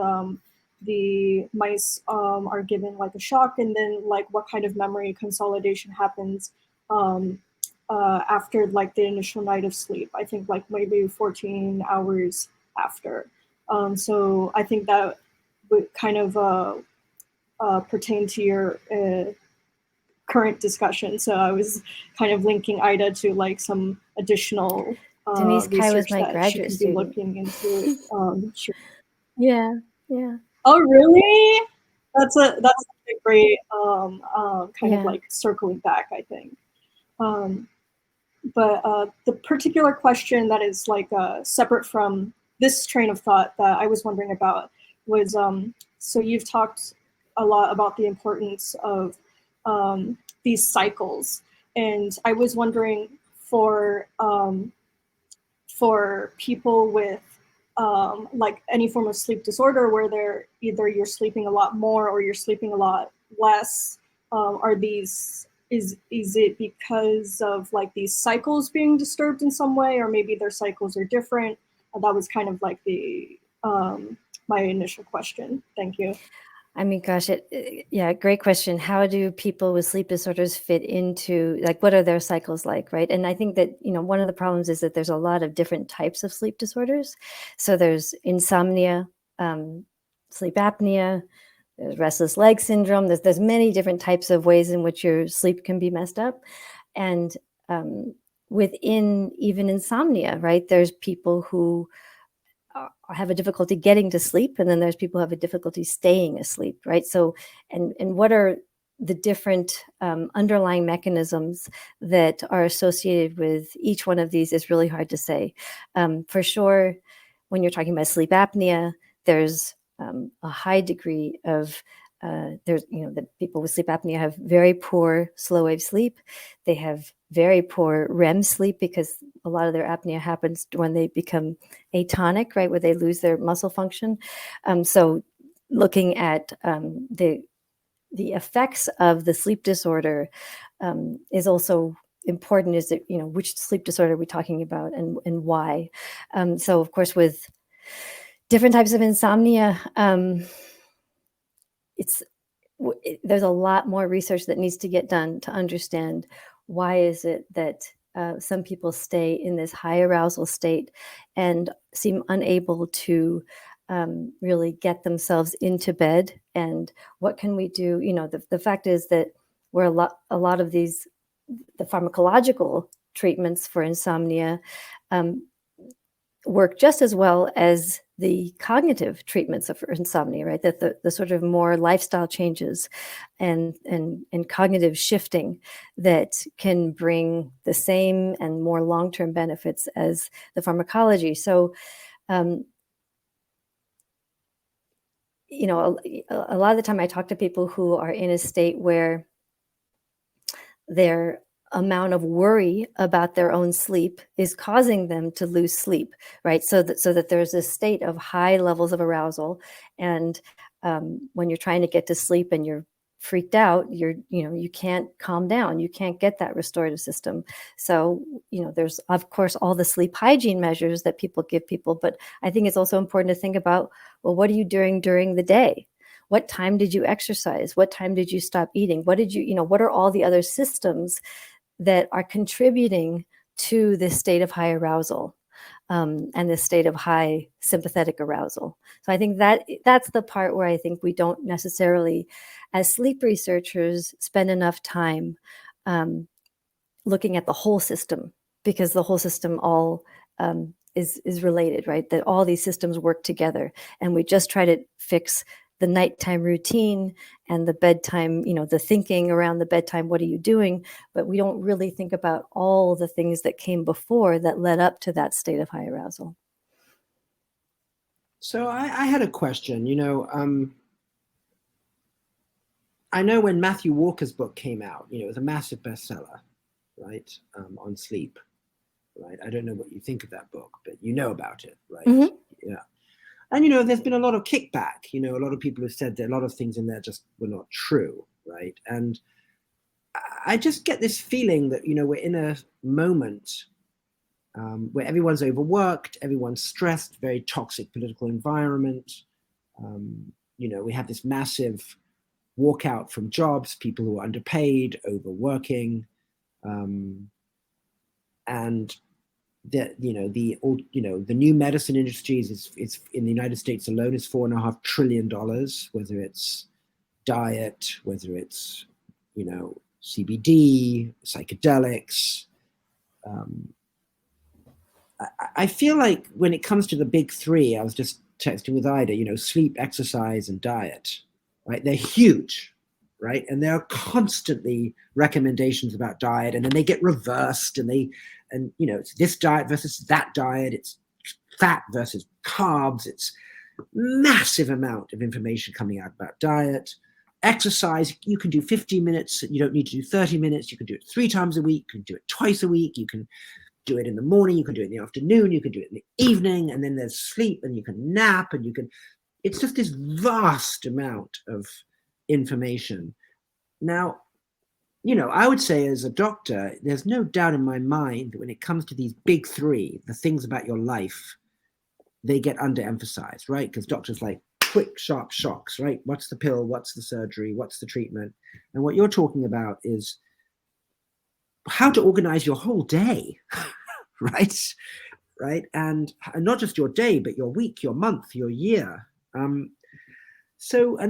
the mice are given like a shock, and then like what kind of memory consolidation happens after like the initial night of sleep. I think like maybe 14 hours after. So I think that would kind of pertain to your current discussion. So I was kind of linking Ida to like some additional Denise Kai was research my that graduate she could be student. looking into. Yeah. Oh, really? That's a great kind of like circling back, I think. But the particular question that is like separate from this train of thought that I was wondering about was, so you've talked a lot about the importance of these cycles, and I was wondering for people with like any form of sleep disorder where they're either you're sleeping a lot more or you're sleeping a lot less, are these is it because of like these cycles being disturbed in some way, or maybe their cycles are different? That was kind of like the my initial question. Thank you. I mean, gosh, yeah, great question. How do people with sleep disorders fit into, like, what are their cycles like, right? And I think that, one of the problems is that there's a lot of different types of sleep disorders. So there's insomnia, sleep apnea, there's restless leg syndrome. There's many different types of ways in which your sleep can be messed up. And within even insomnia, right, there's people who have a difficulty getting to sleep, and then there's people who have a difficulty staying asleep, right? So, and what are the different underlying mechanisms that are associated with each one of these is really hard to say. For sure, when you're talking about sleep apnea, there's a high degree of that people with sleep apnea have very poor slow wave sleep. They have very poor REM sleep because a lot of their apnea happens when they become atonic, right, where they lose their muscle function. So looking at the effects of the sleep disorder is also important. Is that, which sleep disorder are we talking about and why? So of course, with different types of insomnia, there's a lot more research that needs to get done to understand why is it that some people stay in this high arousal state and seem unable to really get themselves into bed, and what can we do? The fact is that where a lot of the pharmacological treatments for insomnia work just as well as the cognitive treatments of insomnia, right? That the sort of more lifestyle changes and cognitive shifting that can bring the same and more long-term benefits as the pharmacology. So, a lot of the time I talk to people who are in a state where their amount of worry about their own sleep is causing them to lose sleep, right? So that there's a state of high levels of arousal, and when you're trying to get to sleep and you're freaked out, you can't calm down, you can't get that restorative system. So, there's of course all the sleep hygiene measures that people give people, but I think it's also important to think about, well, what are you doing during the day? What time did you exercise? What time did you stop eating? What are all the other systems that are contributing to this state of high arousal? And this state of high sympathetic arousal. So I think that's the part where I think we don't necessarily, as sleep researchers, spend enough time looking at the whole system, because the whole system all is related, right? That all these systems work together, and we just try to fix the nighttime routine and the bedtime, the thinking around the bedtime, what are you doing? But we don't really think about all the things that came before that led up to that state of high arousal. So I had a question, I know when Matthew Walker's book came out, it was a massive bestseller, right? On sleep, right? I don't know what you think of that book, but you know about it, right? Mm-hmm. Yeah. And, there's been a lot of kickback, a lot of people have said that a lot of things in there just were not true, right? And I just get this feeling that, we're in a moment where everyone's overworked, everyone's stressed, very toxic political environment. We have this massive walkout from jobs, people who are underpaid, overworking, and the new medicine industries is in the United States alone is $4.5 trillion, whether it's diet, whether it's CBD, psychedelics. I feel like when it comes to the big three, I was just texting with Ida, sleep, exercise, and diet, right? They're huge, right? And there are constantly recommendations about diet, and then they get reversed, and it's this diet versus that diet, it's fat versus carbs, it's massive amount of information coming out about diet. Exercise, you can do 15 minutes, you don't need to do 30 minutes, you can do it 3 times a week, you can do it twice a week, you can do it in the morning, you can do it in the afternoon, you can do it in the evening, and then there's sleep, and you can nap, and it's just this vast amount of information. Now, I would say as a doctor, there's no doubt in my mind that when it comes to these big three, the things about your life, they get underemphasized, right? Because doctors like quick, sharp shocks, right? What's the pill? What's the surgery? What's the treatment? And what you're talking about is how to organize your whole day, right? And not just your day, but your week, your month, your year. And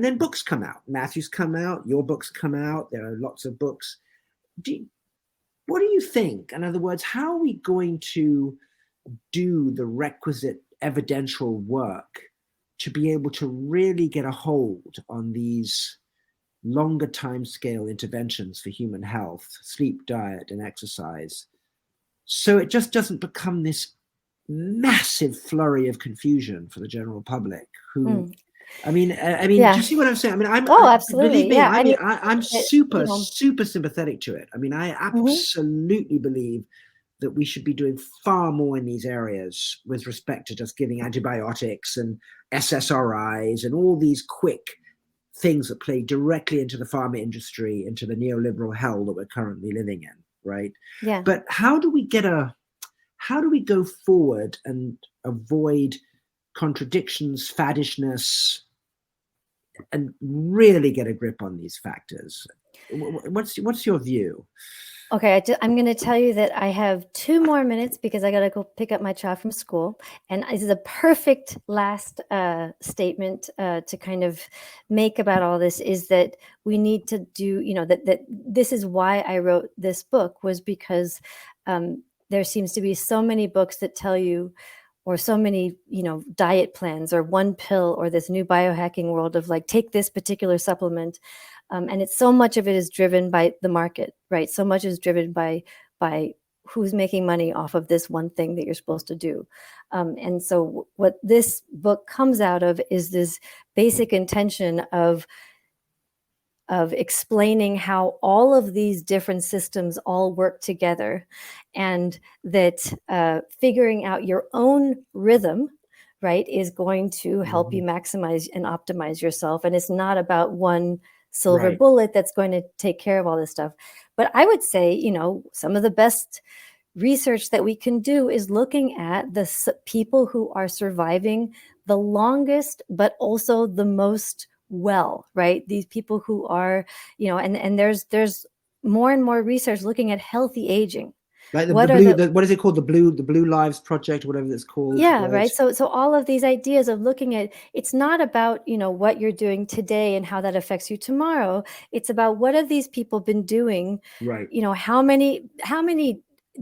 then books come out. Matthew's come out, your books come out. There are lots of books. What do you think? In other words, how are we going to do the requisite evidential work to be able to really get a hold on these longer time scale interventions for human health, sleep, diet, and exercise, so it just doesn't become this massive flurry of confusion for the general public who I mean, yeah. Do you see what I'm saying? I mean, absolutely. Believe me, yeah. I'm super sympathetic to it. I mean, I absolutely believe that we should be doing far more in these areas with respect to just giving antibiotics and SSRIs and all these quick things that play directly into the pharma industry, into the neoliberal hell that we're currently living in, right? Yeah. But how do we go forward and avoid contradictions, faddishness, and really get a grip on these factors? What's your view? Okay, I'm going to tell you that I have 2 more minutes because I got to go pick up my child from school. And this is a perfect last statement to kind of make about all this, is that we need to do, that this is why I wrote this book, was because there seems to be so many books that tell you, or so many, diet plans, or one pill, or this new biohacking world of like, take this particular supplement. And it's so much of it is driven by the market, right? So much is driven by who's making money off of this one thing that you're supposed to do. And so what this book comes out of is this basic intention of explaining how all of these different systems all work together, and that figuring out your own rhythm, right, is going to help you maximize and optimize yourself. And it's not about one silver Right. bullet that's going to take care of all this stuff. But I would say, you know, some of the best research that we can do is looking at the people who are surviving the longest, but also the most well, right? These people who are, you know, and there's more and more research looking at healthy aging. Like what is it called? The Blue Lives Project, whatever it's called. Yeah, right. So all of these ideas of looking at, it's not about, you know, what you're doing today and how that affects you tomorrow. It's about what have these people been doing? Right. You know, how many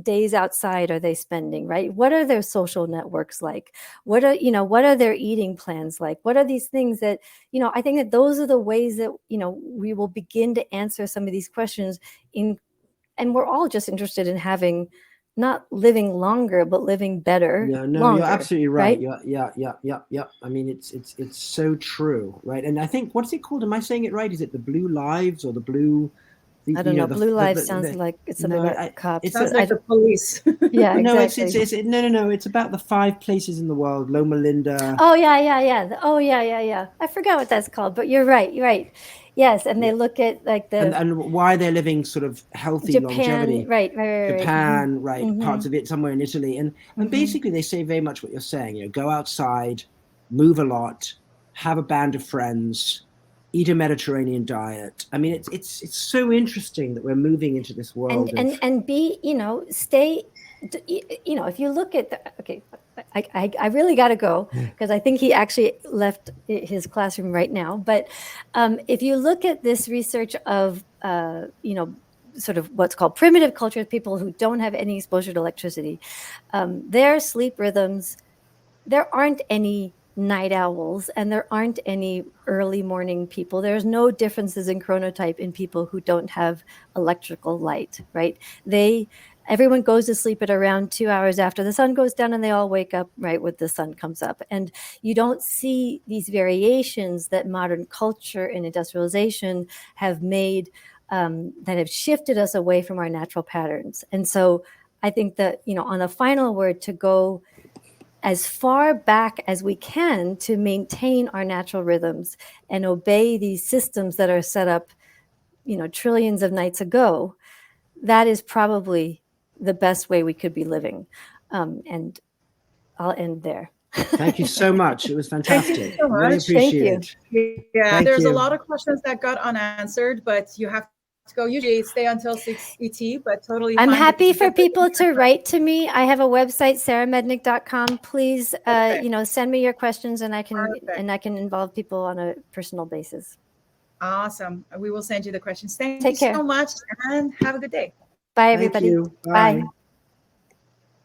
days outside are they spending, right? What are their social networks like? What are their eating plans like? What are these things that, you know, I think that those are the ways that, you know, we will begin to answer some of these questions and we're all just interested in having, not living longer, but living better. Yeah, no, longer, you're absolutely right. right? Yeah. I mean, it's so true, right? And I think, what's it called? Am I saying it right? Is it the Blue Lives or the Blue? I don't know. Blue Lives sounds like it's something no, about cops. Sounds like the police. Yeah, no, exactly. no. It's about the 5 places in the world. Loma Linda. Oh yeah. Oh yeah. I forgot what that's called, but you're right. Yes, and they look at like the and why they're living sort of healthy Japan, longevity. right. Japan, right, Mm-hmm. parts of it, somewhere in Italy, and basically they say very much what you're saying. You know, go outside, move a lot, have a band of friends, eat a Mediterranean diet. I mean, it's so interesting that we're moving into this world and be, you know, stay, you know, if you look at okay, I really got to go because I think he actually left his classroom right now. But if you look at this research of, you know, sort of what's called primitive cultures, people who don't have any exposure to electricity, their sleep rhythms, there aren't any night owls and there aren't any early morning people. There's no differences in chronotype in people who don't have electrical light, right? Everyone goes to sleep at around 2 hours after the sun goes down and they all wake up right when the sun comes up. And you don't see these variations that modern culture and industrialization have made, that have shifted us away from our natural patterns. And so I think that, you know, on the final word, to go as far back as we can to maintain our natural rhythms and obey these systems that are set up, you know, trillions of nights ago, that is probably the best way we could be living. And I'll end there. Thank you so much. It was fantastic. Thank you so much. Really appreciate it. Yeah, there's a lot of questions that got unanswered, but you have to go. Usually stay until 6 ET, but totally I'm fine happy for people to write to me. I have a website, saramednick.com. Please, you know, send me your questions and I can involve people on a personal basis. Awesome. We will send you the questions. Thank Take you care. so much and have a good day. Bye, everybody. Thank you. Bye.